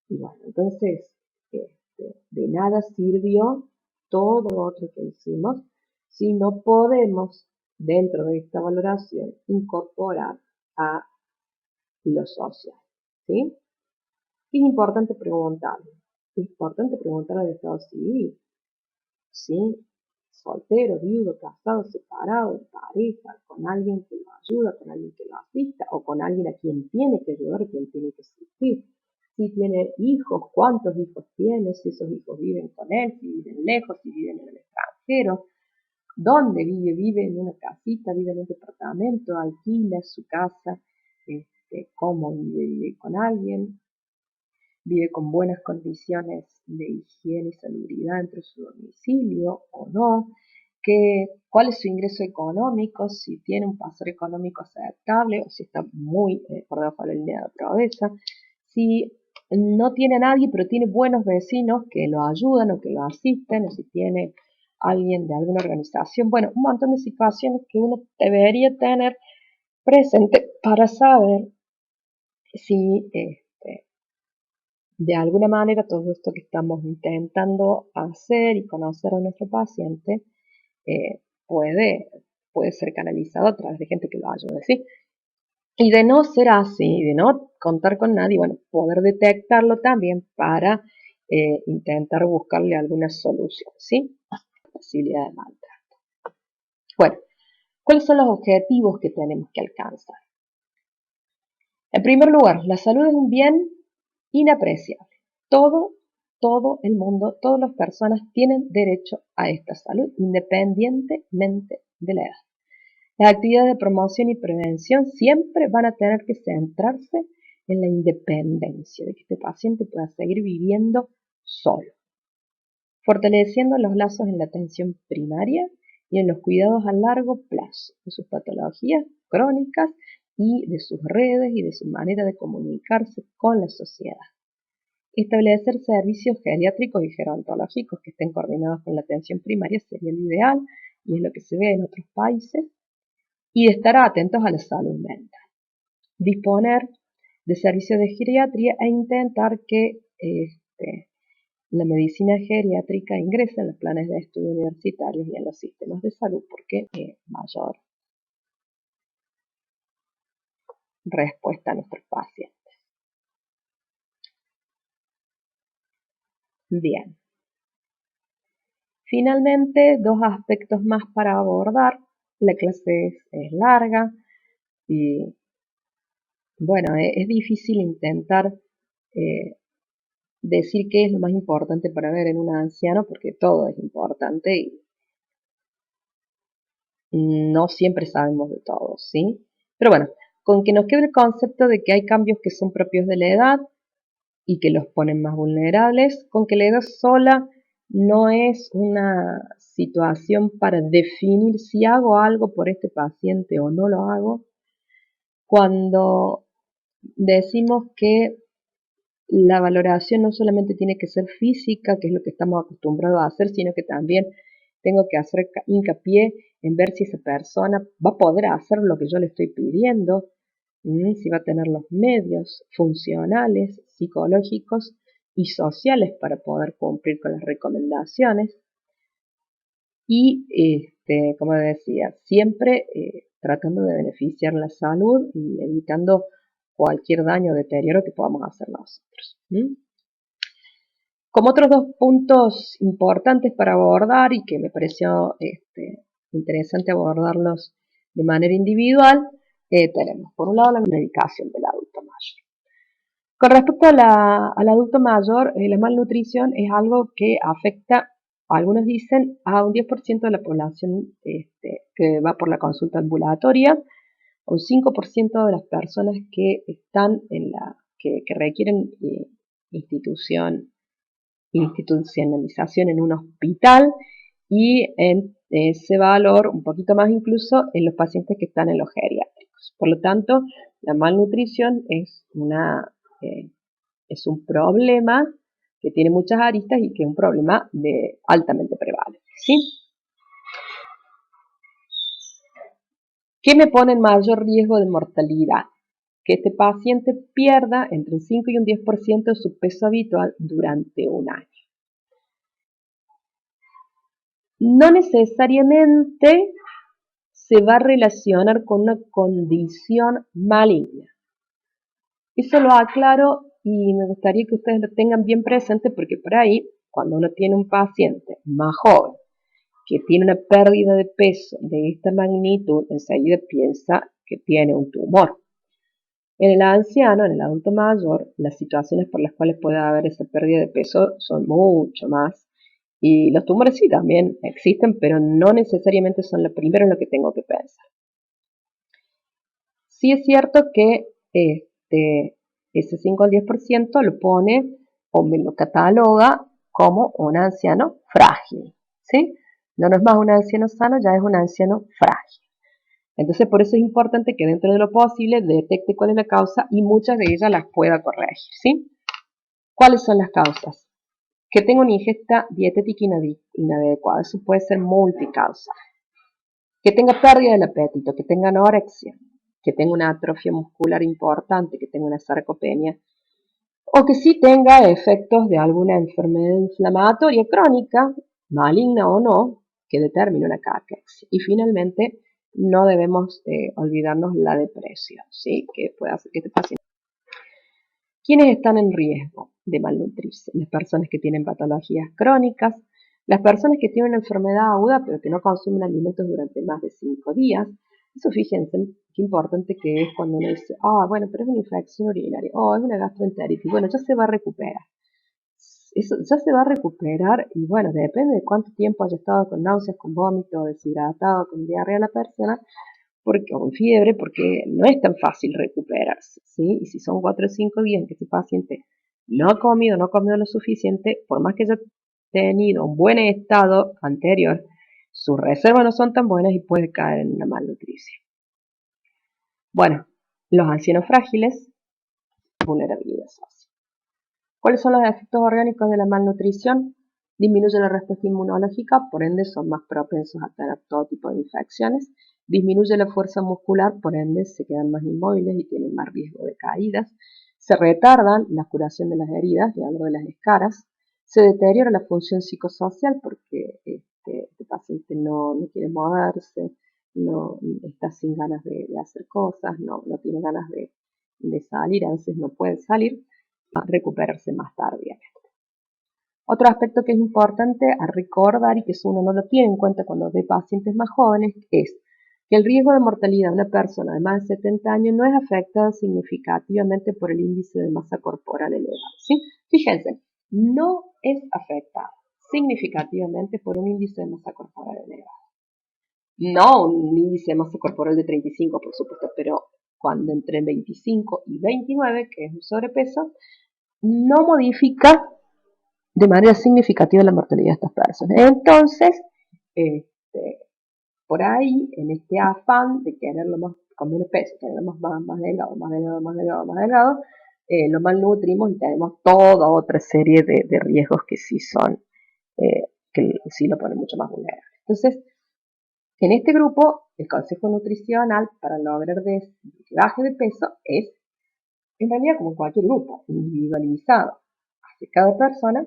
Speaker 1: Y bueno, entonces, de nada sirvió todo lo otro que hicimos si no podemos, dentro de esta valoración, incorporar a lo social, ¿sí? Es importante preguntar al Estado civil, ¿sí? Soltero, viudo, casado, separado, en pareja, con alguien que lo ayuda, con alguien que lo asista, o con alguien a quien tiene que ayudar, a quien tiene que asistir. Si tiene hijos, cuántos hijos tiene, si esos hijos viven con él, si viven lejos, si viven en el extranjero, dónde vive, vive en una casita, vive en un departamento, alquila su casa, cómo vive, vive con alguien, vive con buenas condiciones de higiene y salubridad dentro de su domicilio o no, cuál es su ingreso económico, si tiene un pasar económico aceptable o si está muy por debajo de la línea de pobreza, si no tiene a nadie pero tiene buenos vecinos que lo ayudan o que lo asisten, o si tiene alguien de alguna organización, bueno, un montón de situaciones que uno debería tener presente para saber si de alguna manera todo esto que estamos intentando hacer y conocer a nuestro paciente eh, puede, puede ser canalizado a través de gente que lo ayude, ¿sí? Y de no ser así, de no contar con nadie, bueno, poder detectarlo también para intentar buscarle alguna solución, ¿sí? Posibilidad de maltrato. Bueno, ¿cuáles son los objetivos que tenemos que alcanzar? En primer lugar, la salud es un bien inapreciable. Todo, todo el mundo, todas las personas tienen derecho a esta salud, independientemente de la edad. Las actividades de promoción y prevención siempre van a tener que centrarse en la independencia, de que este paciente pueda seguir viviendo solo, fortaleciendo los lazos en la atención primaria y en los cuidados a largo plazo de sus patologías crónicas y de sus redes y de su manera de comunicarse con la sociedad. Establecer servicios geriátricos y gerontológicos que estén coordinados con la atención primaria sería lo ideal y es lo que se ve en otros países, y de estar atentos a la salud mental. Disponer de servicios de geriatría e intentar que la medicina geriátrica ingrese en los planes de estudio universitarios y en los sistemas de salud porque mayor respuesta a nuestros pacientes. Bien. Finalmente, dos aspectos más para abordar. La clase es larga y, bueno, es difícil intentar decir qué es lo más importante para ver en un anciano porque todo es importante y no siempre sabemos de todo, ¿sí? Pero bueno, con que nos quede el concepto de que hay cambios que son propios de la edad y que los ponen más vulnerables, con que la edad sola no es una situación para definir si hago algo por este paciente o no lo hago. Cuando decimos que la valoración no solamente tiene que ser física, que es lo que estamos acostumbrados a hacer, sino que también tengo que hacer hincapié en ver si esa persona va a poder hacer lo que yo le estoy pidiendo, si va a tener los medios funcionales, psicológicos y sociales para poder cumplir con las recomendaciones. Y, como decía, siempre tratando de beneficiar la salud y evitando cualquier daño o deterioro que podamos hacer nosotros. Como otros dos puntos importantes para abordar y que me pareció interesante abordarlos de manera individual, tenemos por un lado la medicación del adulto mayor. Con respecto al adulto mayor, la malnutrición es algo que afecta, algunos dicen, a un 10% de la población que va por la consulta ambulatoria, un 5% de las personas que están que requieren institucionalización en un hospital, y en ese valor un poquito más incluso en los pacientes que están en los geriátricos. Por lo tanto, la malnutrición es un problema que tiene muchas aristas y que es un problema altamente prevalente, ¿sí? ¿Qué me pone en mayor riesgo de mortalidad? Que este paciente pierda entre un 5 y un 10% de su peso habitual durante un año. No necesariamente se va a relacionar con una condición maligna. Eso lo aclaro y me gustaría que ustedes lo tengan bien presente, porque por ahí, cuando uno tiene un paciente más joven que tiene una pérdida de peso de esta magnitud, enseguida piensa que tiene un tumor. En el anciano, en el adulto mayor, las situaciones por las cuales puede haber esa pérdida de peso son mucho más. Y los tumores sí también existen, pero no necesariamente son lo primero en lo que tengo que pensar. Sí es cierto que ese 5 al 10% lo pone o me lo cataloga como un anciano frágil, ¿sí? No es más un anciano sano, ya es un anciano frágil. Entonces, por eso es importante que dentro de lo posible detecte cuál es la causa y muchas de ellas las pueda corregir, ¿sí? ¿Cuáles son las causas? Que tenga una ingesta dietética inadecuada, eso puede ser multicausa. Que tenga pérdida del apetito, que tenga anorexia, que tenga una atrofia muscular importante, que tenga una sarcopenia, o que sí tenga efectos de alguna enfermedad inflamatoria crónica, maligna o no, que determine una caquexia. Y finalmente, no debemos olvidarnos la depresión, ¿sí? Que puede hacer que este paciente. ¿Quiénes están en riesgo de malnutrirse? Las personas que tienen patologías crónicas, las personas que tienen una enfermedad aguda pero que no consumen alimentos durante más de 5 días. Eso, fíjense qué importante que es cuando uno dice, bueno, pero es una infección urinaria, es una gastroenteritis, bueno, ya se va a recuperar. Eso ya se va a recuperar y bueno, depende de cuánto tiempo haya estado con náuseas, con vómito, deshidratado, con diarrea la persona, o con fiebre, porque no es tan fácil recuperarse, ¿sí? Y si son 4 o 5 días en que ese paciente no ha comido lo suficiente, por más que haya tenido un buen estado anterior, sus reservas no son tan buenas y puede caer en una malnutrición. Bueno, los ancianos frágiles, vulnerabilidad social. ¿Cuáles son los efectos orgánicos de la malnutrición? Disminuye la respuesta inmunológica, por ende son más propensos a tener todo tipo de infecciones. Disminuye la fuerza muscular, por ende se quedan más inmóviles y tienen más riesgo de caídas. Se retardan la curación de las heridas, y hablo de las escaras. Se deteriora la función psicosocial porque este paciente no quiere moverse, no está sin ganas de hacer cosas, no tiene ganas de salir, a veces no puede salir, a recuperarse más tardíamente. Otro aspecto que es importante a recordar y que uno no lo tiene en cuenta cuando ve pacientes más jóvenes es que el riesgo de mortalidad de una persona de más de 70 años no es afectado significativamente por el índice de masa corporal elevado, ¿sí? Fíjense, no es afectado significativamente por un índice de masa corporal elevado. No un índice de masa corporal de 35, por supuesto, pero cuando entre 25 y 29, que es un sobrepeso, no modifica de manera significativa la mortalidad de estas personas. Entonces, este, por ahí, en este afán de quererlo más, con menos peso, quererlo más delgado, más delgado, más delgado, más delgado, lo malnutrimos y tenemos toda otra serie de riesgos que sí son, que sí lo ponen mucho más vulnerable. Entonces, en este grupo, el consejo nutricional para lograr que baje de peso es, en realidad, como cualquier grupo, individualizado hacia cada persona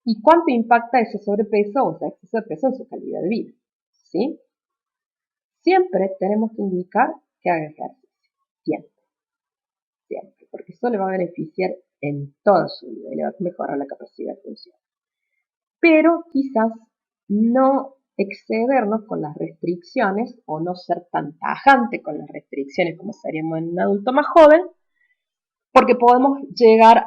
Speaker 1: y cuánto impacta ese sobrepeso o ese exceso de peso en su calidad de vida. ¿Sí? Siempre tenemos que indicar que haga ejercicio. Siempre, siempre. Porque eso le va a beneficiar en toda su vida y le va a mejorar la capacidad de función. Pero quizás no excedernos con las restricciones o no ser tan tajante con las restricciones como seríamos en un adulto más joven, porque podemos llegar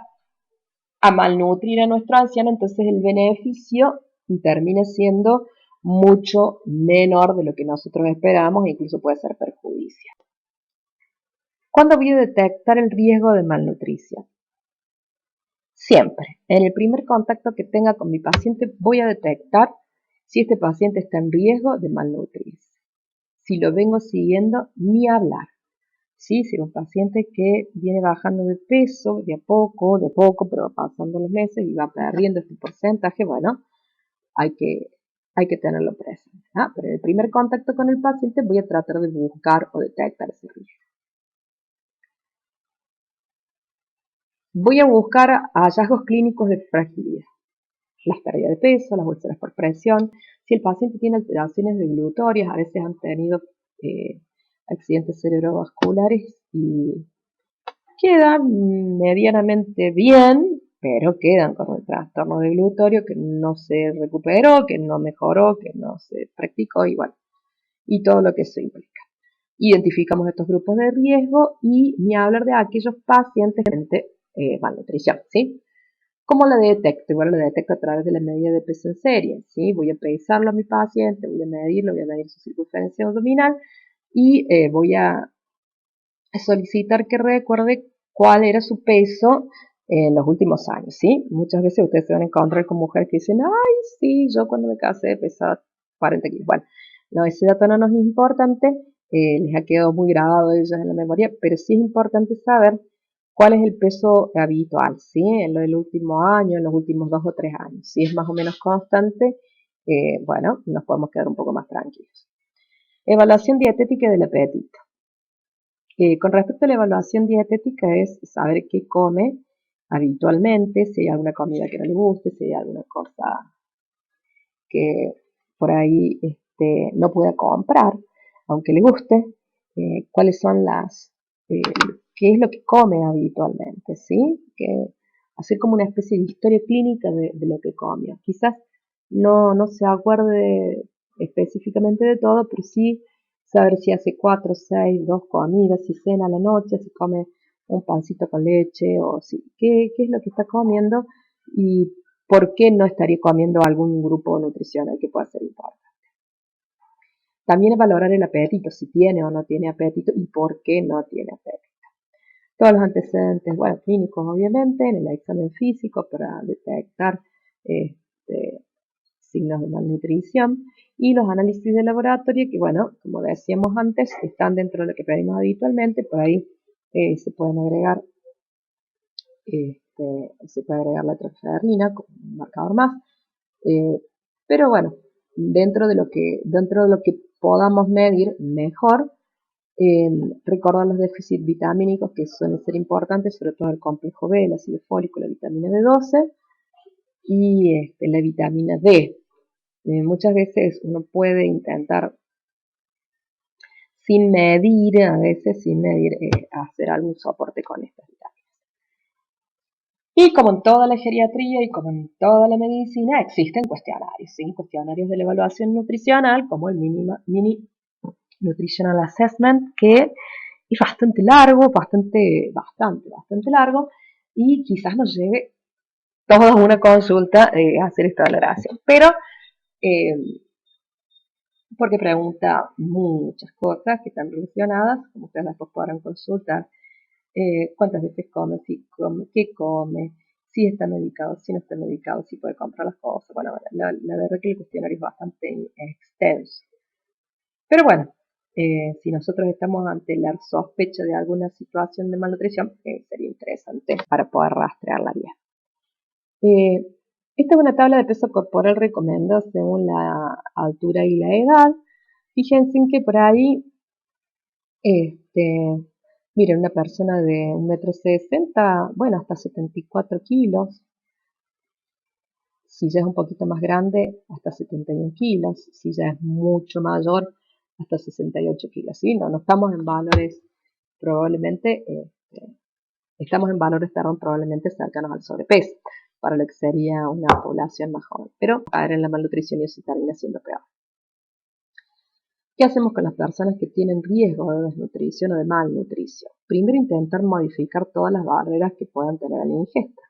Speaker 1: a malnutrir a nuestro anciano, entonces el beneficio termina siendo mucho menor de lo que nosotros esperamos e incluso puede ser perjudicial. ¿Cuándo voy a detectar el riesgo de malnutrición? Siempre. En el primer contacto que tenga con mi paciente voy a detectar si este paciente está en riesgo de malnutrirse. Si lo vengo siguiendo, ni hablar. ¿Sí? Si es un paciente que viene bajando de peso de a poco, pero pasando los meses y va perdiendo este porcentaje, bueno, hay que tenerlo presente. ¿Ah? Pero en el primer contacto con el paciente voy a tratar de buscar o detectar ese riesgo. Voy a buscar hallazgos clínicos de fragilidad. Las pérdidas de peso, las úlceras por presión. Si el paciente tiene alteraciones regulatorias, a veces han tenido accidentes cerebrovasculares y quedan medianamente bien, pero quedan con un trastorno de glutorio que no se recuperó, que no mejoró, que no se practicó igual. Y todo lo que eso implica. Identificamos estos grupos de riesgo y ni hablar de aquellos pacientes de malnutrición, ¿sí? ¿Cómo la detecto? Bueno, la detecto a través de la medida de peso en serie, ¿sí? Voy a pesarlo a mi paciente, voy a medir su circunferencia abdominal y voy a solicitar que recuerde cuál era su peso en los últimos años, ¿sí? Muchas veces ustedes se van a encontrar con mujeres que dicen, ay, sí, yo cuando me casé pesaba 40 kilos. Bueno, no, ese dato no nos es importante, les ha quedado muy grabado ellos en la memoria, pero sí es importante saber cuál es el peso habitual, ¿sí? En lo del último año, en los últimos 2 o 3 años. Si es más o menos constante, bueno, nos podemos quedar un poco más tranquilos. Evaluación dietética del apetito. Con respecto a la evaluación dietética es saber qué come habitualmente, si hay alguna comida que no le guste, si hay alguna cosa que por ahí no pueda comprar, aunque le guste, cuáles son eh, qué es lo que come habitualmente, ¿sí? Hacer como una especie de historia clínica de lo que come. Quizás no se acuerde específicamente de todo, pero sí saber si hace 4, 6, 2 comidas, si cena a la noche, si come un pancito con leche o si, qué es lo que está comiendo y por qué no estaría comiendo algún grupo nutricional que pueda ser importante. También valorar el apetito, si tiene o no tiene apetito y por qué no tiene apetito. Todos los antecedentes, bueno, clínicos obviamente, en el examen físico para detectar este, signos de malnutrición y los análisis de laboratorio que, bueno, como decíamos antes, están dentro de lo que pedimos habitualmente, por ahí se pueden agregar se puede agregar la transferrina como un marcador más, pero bueno, dentro de lo que podamos medir mejor, recordar los déficits vitamínicos que suelen ser importantes, sobre todo el complejo B, el ácido fólico, la vitamina B12 y la vitamina D. Muchas veces uno puede intentar sin medir, hacer algún soporte con estas vitaminas. Y como en toda la geriatría y como en toda la medicina, existen cuestionarios, ¿sí? Cuestionarios de la evaluación nutricional, como el Mini Nutritional Assessment, que es bastante largo, bastante largo, y quizás nos lleve toda una consulta a hacer esta valoración. Pero, eh, porque pregunta muchas cosas que están relacionadas, como ustedes después podrán consultar cuántas veces come, si come, qué come, si está medicado, si no está medicado, si puede comprar las cosas. Bueno, la verdad que el cuestionario es bastante extenso. Pero bueno, si nosotros estamos ante la sospecha de alguna situación de malnutrición, sería interesante para poder rastrearla bien. Esta es una tabla de peso corporal recomendada según la altura y la edad. Fíjense que por ahí, miren, una persona de 1,60 m, bueno, hasta 74 kilos. Si ya es un poquito más grande, hasta 71 kilos. Si ya es mucho mayor, hasta 68 kilos. ¿Sí? No estamos en valores probablemente, estamos en valores, perdón, probablemente cercanos al sobrepeso, para lo que sería una población más joven. Pero caer en la malnutrición y eso termina siendo peor. ¿Qué hacemos con las personas que tienen riesgo de desnutrición o de malnutrición? Primero, intentar modificar todas las barreras que puedan tener en la ingesta.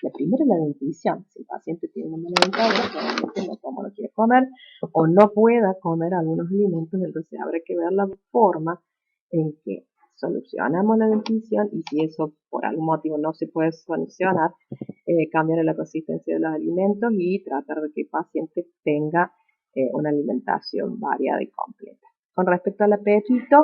Speaker 1: La primera es la nutrición. Si el paciente tiene una mala dentadura, probablemente no como no quiere comer o no pueda comer algunos alimentos, entonces habrá que ver la forma en que solucionamos la dentición y si eso por algún motivo no se puede solucionar, cambiar la consistencia de los alimentos y tratar de que el paciente tenga una alimentación variada y completa. Con respecto al apetito,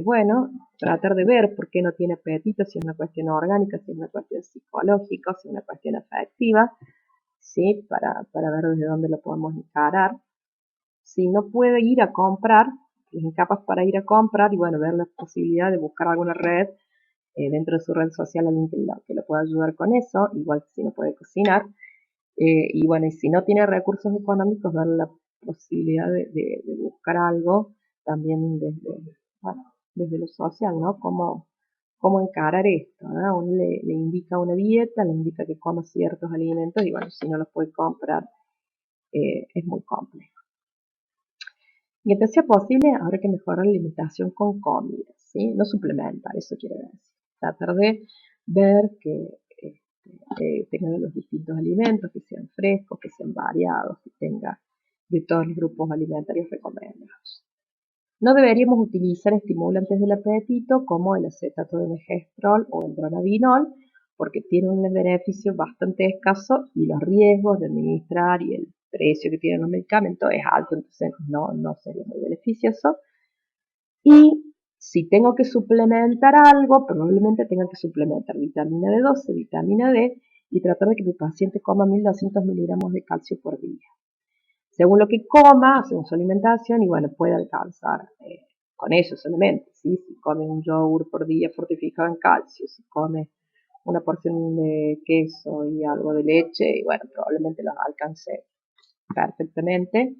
Speaker 1: bueno, tratar de ver por qué no tiene apetito, si es una cuestión orgánica, si es una cuestión psicológica, si es una cuestión afectiva, ¿sí? Para ver desde dónde lo podemos encarar. Si no puede ir a comprar, es incapaz para ir a comprar y bueno, ver la posibilidad de buscar alguna red dentro de su red social, alguien que lo pueda ayudar con eso, igual que si no puede cocinar. Y bueno, y si no tiene recursos económicos, dar la posibilidad de buscar algo también bueno, desde lo social, ¿no? Cómo encarar esto, ¿no? Uno le indica una dieta, le indica que coma ciertos alimentos y bueno, si no los puede comprar, es muy complejo. Mientras sea posible, habrá que mejorar la alimentación con comida, ¿sí? No suplementar, eso quiere decir. Tratar de ver que tengan los distintos alimentos, que sean frescos, que sean variados, que tenga de todos los grupos alimentarios recomendados. No deberíamos utilizar estimulantes del apetito como el acetato de megestrol o el dronabinol, porque tienen un beneficio bastante escaso y los riesgos de administrar y el precio que tienen los medicamentos es alto, entonces no sería muy beneficioso. Y si tengo que suplementar algo, probablemente tenga que suplementar vitamina D12, vitamina D y tratar de que mi paciente coma 1.200 miligramos de calcio por día. Según lo que coma, según su alimentación, y bueno, puede alcanzar con eso solamente, ¿sí? Si come un yogur por día fortificado en calcio, si come una porción de queso y algo de leche, y bueno, probablemente los alcance perfectamente,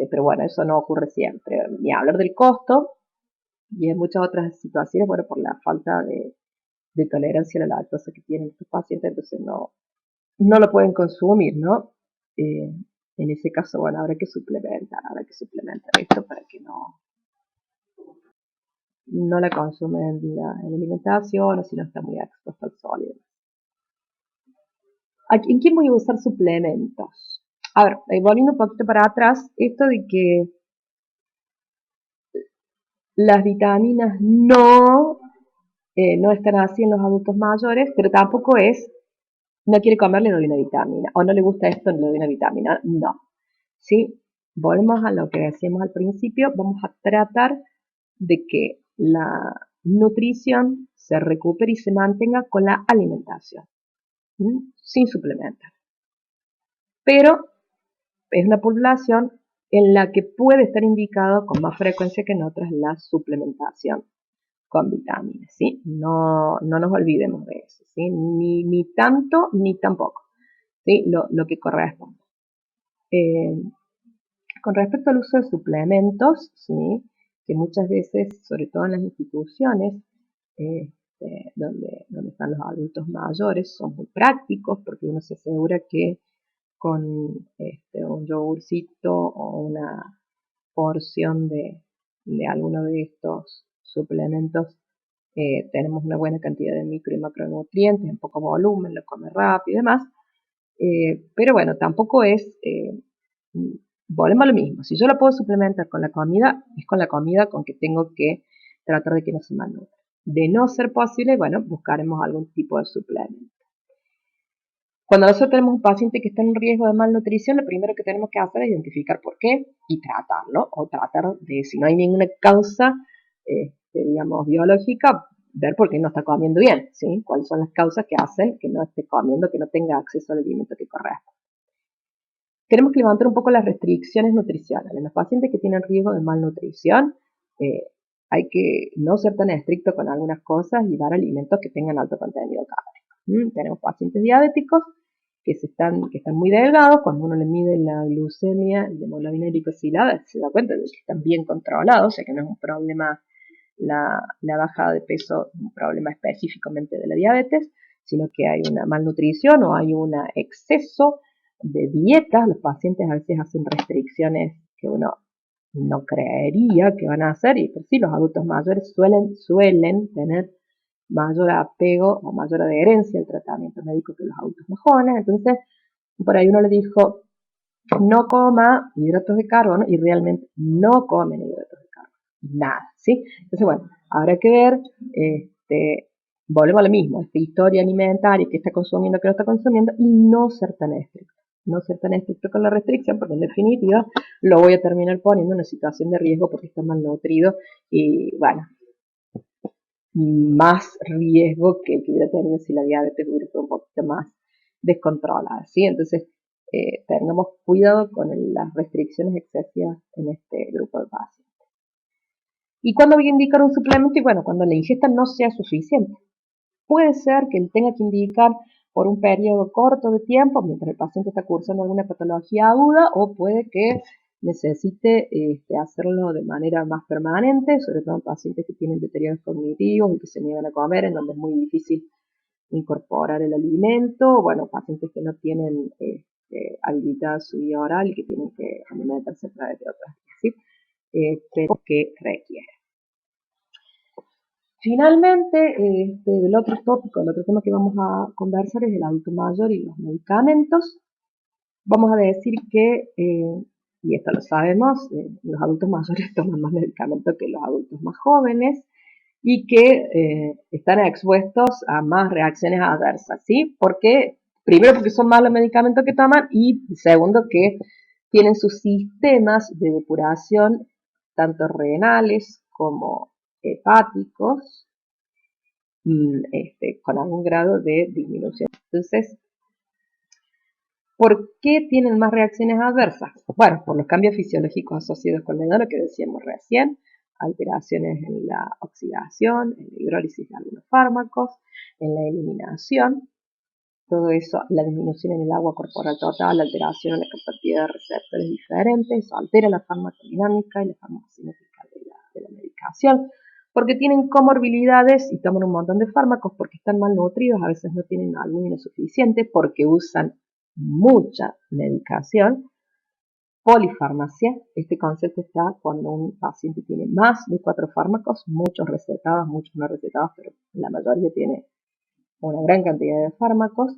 Speaker 1: pero bueno, eso no ocurre siempre. Ni hablar del costo, y en muchas otras situaciones, bueno, por la falta de tolerancia a la lactosa que tienen estos pacientes, entonces no lo pueden consumir, ¿no? En ese caso, bueno, habrá que suplementar esto para que no la consumen en la alimentación o si no está muy expuesto al sol y demás. ¿En quién voy a usar suplementos? A ver, volviendo un poquito para atrás, esto de que las vitaminas no están así en los adultos mayores, pero tampoco es, no quiere comer, le doy una vitamina, o no le gusta esto, le doy una vitamina, no. ¿Sí? Volvemos a lo que decíamos al principio, vamos a tratar de que la nutrición se recupere y se mantenga con la alimentación, sin suplementar. Pero es una población en la que puede estar indicado con más frecuencia que en otras la suplementación con vitaminas, ¿sí? No nos olvidemos de eso, ¿sí? Ni tanto ni tampoco, ¿sí? Lo que corresponde. Con respecto al uso de suplementos, ¿sí? Que muchas veces, sobre todo en las instituciones donde están los adultos mayores, son muy prácticos porque uno se asegura que con un yogurcito o una porción de alguno de estos suplementos tenemos una buena cantidad de micro y macronutrientes en poco volumen, lo come rápido y demás. Pero bueno, tampoco es, volvemos a lo mismo, si yo lo puedo suplementar con la comida, es con la comida con que tengo que tratar de que no se malnutra. De no ser posible, bueno, buscaremos algún tipo de suplemento. Cuando nosotros tenemos un paciente que está en riesgo de malnutrición, lo primero que tenemos que hacer es identificar por qué y tratarlo, o tratar de, si no hay ninguna causa, digamos, biológica, ver por qué no está comiendo bien, ¿sí? Cuáles son las causas que hacen que no esté comiendo, que no tenga acceso al alimento que corresponde. Tenemos que levantar un poco las restricciones nutricionales. En los pacientes que tienen riesgo de malnutrición, hay que no ser tan estricto con algunas cosas y dar alimentos que tengan alto contenido calórico. Tenemos pacientes diabéticos que están muy delgados. Cuando uno le mide la glucemia y la hemoglobina glicosilada, se da cuenta de que están bien controlados, o sea que no es un problema la bajada de peso, un problema específicamente de la diabetes, sino que hay una malnutrición o hay un exceso de dieta. Los pacientes a veces hacen restricciones que uno no creería que van a hacer, y por sí los adultos mayores suelen tener mayor apego o mayor adherencia al tratamiento médico que los adultos más jóvenes. Entonces, por ahí uno le dijo, no coma hidratos de carbono, y realmente no comen hidratos de carbono, nada, ¿sí? Entonces, bueno, habrá que ver, volvemos a lo mismo, esta historia alimentaria, que está consumiendo, que no está consumiendo, y no ser tan estricto. No ser tan estricto con la restricción, porque en definitiva lo voy a terminar poniendo en una situación de riesgo porque está malnutrido y, bueno, más riesgo que hubiera tenido si la diabetes hubiera sido un poquito más descontrolada, ¿sí? Entonces, tengamos cuidado con las restricciones excesivas en este grupo de pacientes. ¿Y cuándo voy a indicar un suplemento? Y bueno, cuando la ingesta no sea suficiente. Puede ser que tenga que indicar por un periodo corto de tiempo, mientras el paciente está cursando alguna patología aguda, o puede que necesite hacerlo de manera más permanente, sobre todo en pacientes que tienen deterioros cognitivos y que se niegan a comer, en donde es muy difícil incorporar el alimento. Bueno, pacientes que no tienen habilitada su vía oral y que tienen que alimentarse a través de otras vías, ¿sí? Que requiere. Finalmente, el otro tópico, el otro tema que vamos a conversar es el adulto mayor y los medicamentos. Vamos a decir que, y esto lo sabemos, los adultos mayores toman más medicamentos que los adultos más jóvenes y que están expuestos a más reacciones adversas, ¿sí? Porque, primero, porque son más los medicamentos que toman, y segundo, que tienen sus sistemas de depuración, tanto renales como hepáticos, con algún grado de disminución. Entonces, ¿por qué tienen más reacciones adversas? Bueno, por los cambios fisiológicos asociados con la edad, lo que decíamos recién, alteraciones en la oxidación, en la hidrólisis de algunos fármacos, en la eliminación, todo eso, la disminución en el agua corporal total, la alteración en la capacidad de receptores diferentes, eso altera la farmacodinámica y la farmacocinética de la medicación, porque tienen comorbilidades y toman un montón de fármacos, porque están malnutridos, a veces no tienen albúmina suficiente, porque usan mucha medicación. Polifarmacia, este concepto está cuando un paciente tiene más de 4 fármacos, muchos recetados, muchos no recetados, pero la mayoría tiene una gran cantidad de fármacos,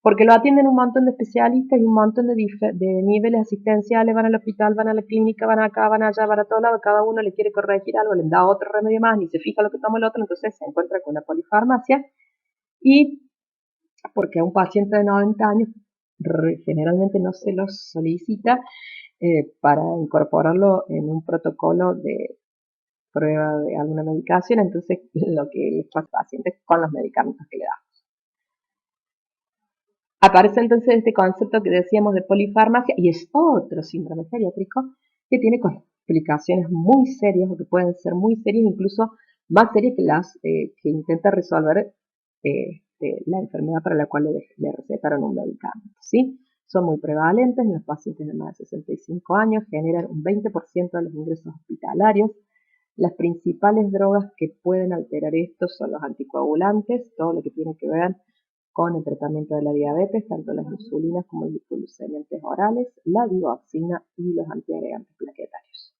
Speaker 1: porque lo atienden un montón de especialistas y un montón de niveles asistenciales, van al hospital, van a la clínica, van acá, van allá, van a todos lados, cada uno le quiere corregir algo, le da otro remedio más, ni se fija lo que toma el otro, entonces se encuentra con una polifarmacia. Y porque a un paciente de 90 años generalmente no se lo solicita para incorporarlo en un protocolo de prueba de alguna medicación, entonces lo que les pasa al paciente con los medicamentos que le damos. Aparece entonces este concepto que decíamos de polifarmacia, y es otro síndrome geriátrico que tiene complicaciones muy serias, o que pueden ser muy serias, incluso más serias que las que intenta resolver la enfermedad para la cual le recetaron un medicamento, ¿sí? Son muy prevalentes en los pacientes de más de 65 años, generan un 20% de los ingresos hospitalarios. Las principales drogas que pueden alterar esto son los anticoagulantes, todo lo que tiene que ver con el tratamiento de la diabetes, tanto las insulinas como los glucemiantes orales, la digoxina y los antiagregantes plaquetarios.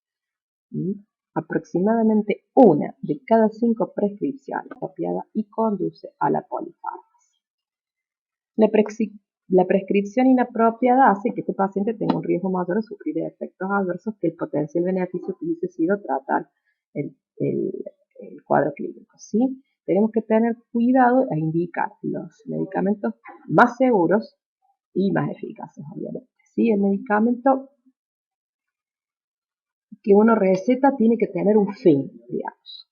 Speaker 1: Aproximadamente 1 de cada 5 prescripciones es apropiada y conduce a la polifarmacia. La prescripción inapropiada hace que este paciente tenga un riesgo mayor de sufrir efectos adversos que el potencial beneficio que hubiese sido tratar el cuadro clínico, ¿sí? Tenemos que tener cuidado e indicar los medicamentos más seguros y más eficaces, obviamente, ¿sí? El medicamento que uno receta tiene que tener un fin, digamos.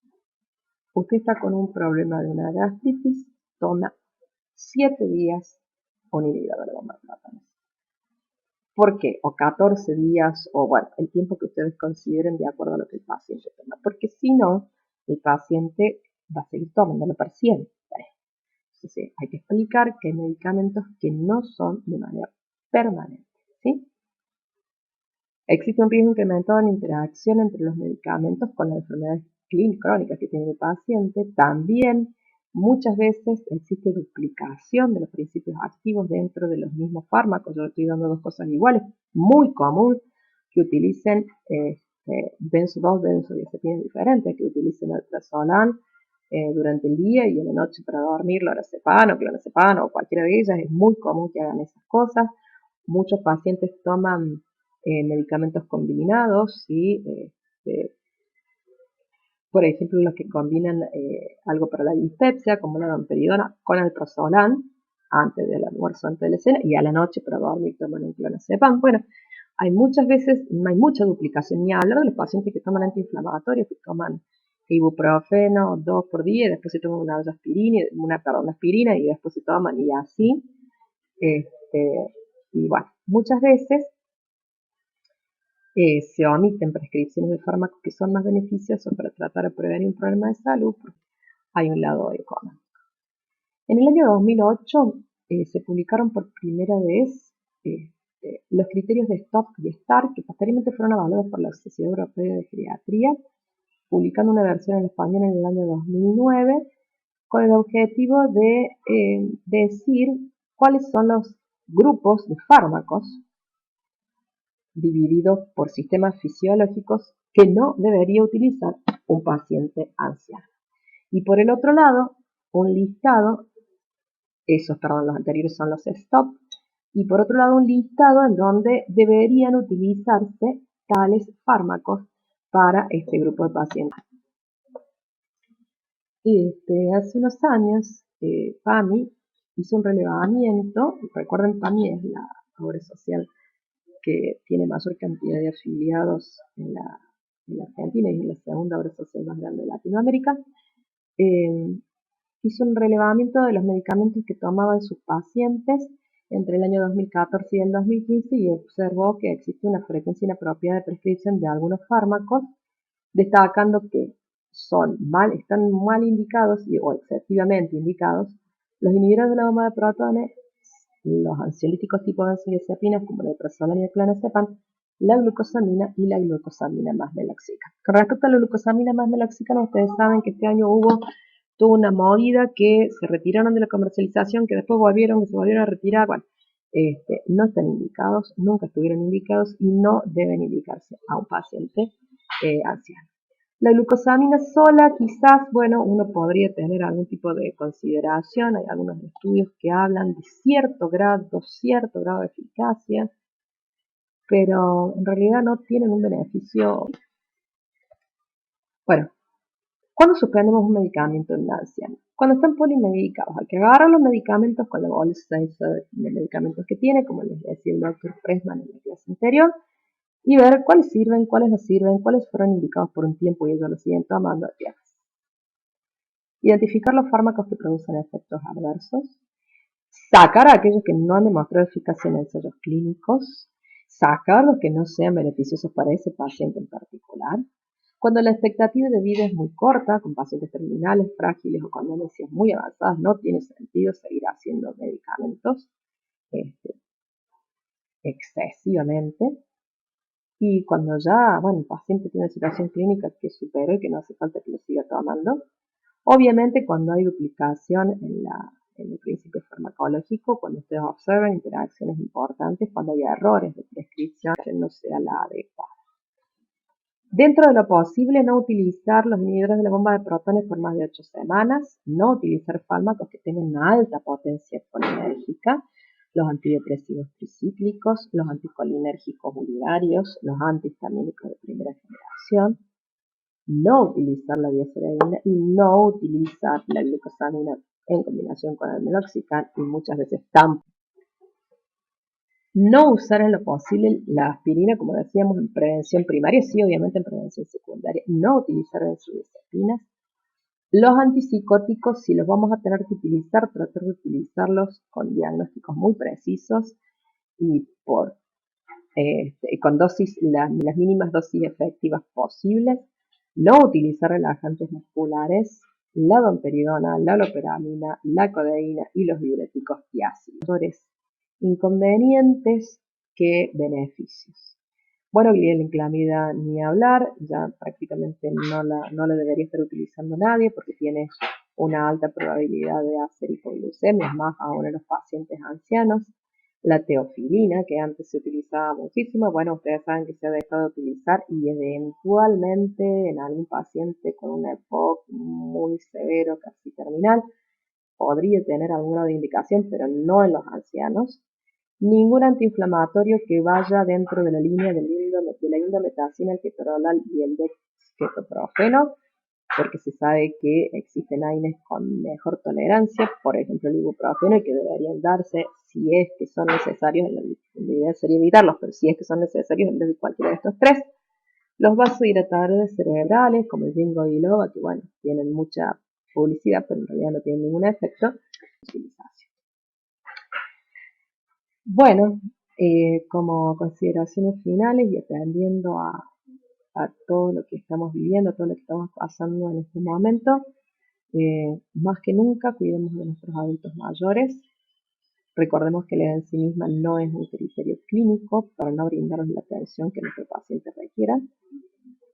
Speaker 1: Usted está con un problema de una gastritis, toma 7 días un inhibidor de bomba de protones. ¿Por qué? O 14 días, o bueno, el tiempo que ustedes consideren de acuerdo a lo que el paciente toma. Porque si no, el paciente va a seguir tomándolo para siempre. Entonces, hay que explicar que hay medicamentos que no son de manera permanente, ¿sí? Existe un riesgo incrementado en la interacción entre los medicamentos con las enfermedades crónicas que tiene el paciente. También muchas veces existe duplicación de los principios activos dentro de los mismos fármacos. Yo estoy dando dos cosas iguales. Muy común que utilicen dos benzodiazepinas diferentes, que utilicen alprazolam durante el día y en la noche para dormir lorazepam o clonazepam o cualquiera de ellas. Es muy común que hagan esas cosas. Muchos pacientes toman medicamentos combinados, ¿sí? Por ejemplo, los que combinan algo para la dispepsia, como la domperidona, con alprazolam, antes del almuerzo, antes de la cena, y a la noche para dormir toman un clonazepam. Bueno, hay muchas veces, hay mucha duplicación, ni hablar de los pacientes que toman antiinflamatorios, que toman ibuprofeno 2 por día, y después se toman una aspirina, y después se toman, y así. Y bueno, muchas veces se omiten prescripciones de fármacos que son más beneficiosos para tratar de prevenir un problema de salud, porque hay un lado económico. En el año 2008 se publicaron por primera vez los criterios de STOP y STAR, que posteriormente fueron avalados por la Sociedad Europea de Geriatría, publicando una versión en español en el año 2009, con el objetivo de decir cuáles son los grupos de fármacos divididos por sistemas fisiológicos que no debería utilizar un paciente anciano. Y por el otro lado, un listado, los anteriores son los STOP, y por otro lado un listado en donde deberían utilizarse tales fármacos para este grupo de pacientes. Hace unos años, PAMI hizo un relevamiento. Recuerden, PAMI es la obra social que tiene mayor cantidad de afiliados en la Argentina y es la segunda obra social más grande de Latinoamérica. Hizo un relevamiento de los medicamentos que tomaban sus pacientes entre el año 2014 y el 2015 y observó que existe una frecuencia inapropiada de prescripción de algunos fármacos, destacando que están mal indicados o excesivamente indicados los inhibidores de la bomba de protones, los ansiolíticos tipo benzodiazepinas como la alprazolam y el clonazepam, la glucosamina y la glucosamina más meloxicam. Con respecto a la glucosamina más meloxicam, ustedes saben que este año tuvo una movida que se retiraron de la comercialización, que después que se volvieron a retirar. Bueno, no están indicados, nunca estuvieron indicados y no deben indicarse a un paciente anciano. La glucosamina sola, quizás, bueno, uno podría tener algún tipo de consideración. Hay algunos estudios que hablan de cierto grado de eficacia, pero en realidad no tienen un beneficio. Bueno, ¿cuándo suspendemos un medicamento en un anciano? Cuando están polimedicados. Hay que agarrar los medicamentos con la bolsa de medicamentos que tiene, como les decía el doctor Pressman en la clase anterior, y ver cuáles sirven, cuáles no sirven, cuáles fueron indicados por un tiempo y ellos lo siguen tomando a tiempo. Identificar los fármacos que producen efectos adversos, sacar a aquellos que no han demostrado eficacia en ensayos clínicos, sacar los que no sean beneficiosos para ese paciente en particular. Cuando la expectativa de vida es muy corta, con pacientes terminales, frágiles o con demencias muy avanzadas, no tiene sentido seguir haciendo medicamentos excesivamente. Y cuando ya, el paciente tiene una situación clínica que superó y que no hace falta que lo siga tomando. Obviamente, cuando hay duplicación en el principio farmacológico, cuando ustedes observan interacciones importantes, cuando hay errores de prescripción, que no sea la adecuada. Dentro de lo posible, no utilizar los inhibidores de la bomba de protones por más de 8 semanas, no utilizar fármacos que tengan una alta potencia colinérgica, los antidepresivos tricíclicos, los anticolinérgicos urinarios, los antihistamínicos de primera generación, no utilizar la diazoramida y no utilizar la glucosamina en combinación con el meloxicam y muchas veces tampoco. No usar en lo posible la aspirina, como decíamos, en prevención primaria, sí, obviamente en prevención secundaria. No utilizar benzodiazepinas. Los antipsicóticos, si los vamos a tener que utilizar, tratar de utilizarlos con diagnósticos muy precisos y con dosis, las mínimas dosis efectivas posibles. No utilizar relajantes musculares, la domperidona, la loperamida, la codeína y los diuréticos y ácidos. Inconvenientes que beneficios. Bueno, glibenclamida ni hablar, ya prácticamente no la debería estar utilizando nadie porque tiene una alta probabilidad de hacer hipoglucemia, más aún en los pacientes ancianos. La teofilina, que antes se utilizaba muchísimo, bueno, ustedes saben que se ha dejado de utilizar y eventualmente en algún paciente con un EPOC muy severo, casi terminal, podría tener algún grado de indicación, pero no en los ancianos. Ningún antiinflamatorio que vaya dentro de la línea de la indometacina, el ketorolal y el dexketoprofeno, porque se sabe que existen AINES con mejor tolerancia, por ejemplo el ibuprofeno, y que deberían darse si es que son necesarios, la idea sería evitarlos, pero si es que son necesarios en vez de cualquiera de estos tres. Los vasodilatadores cerebrales, como el ginkgo biloba, que bueno, tienen mucha publicidad, pero en realidad no tienen ningún efecto. Bueno, como consideraciones finales y atendiendo a todo lo que estamos viviendo, todo lo que estamos pasando en este momento, más que nunca cuidemos de nuestros adultos mayores. Recordemos que la edad en sí misma no es un criterio clínico para no brindarles la atención que nuestro paciente requiera.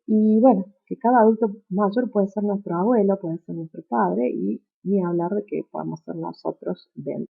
Speaker 1: Y bueno, que cada adulto mayor puede ser nuestro abuelo, puede ser nuestro padre y ni hablar de que podamos ser nosotros dentro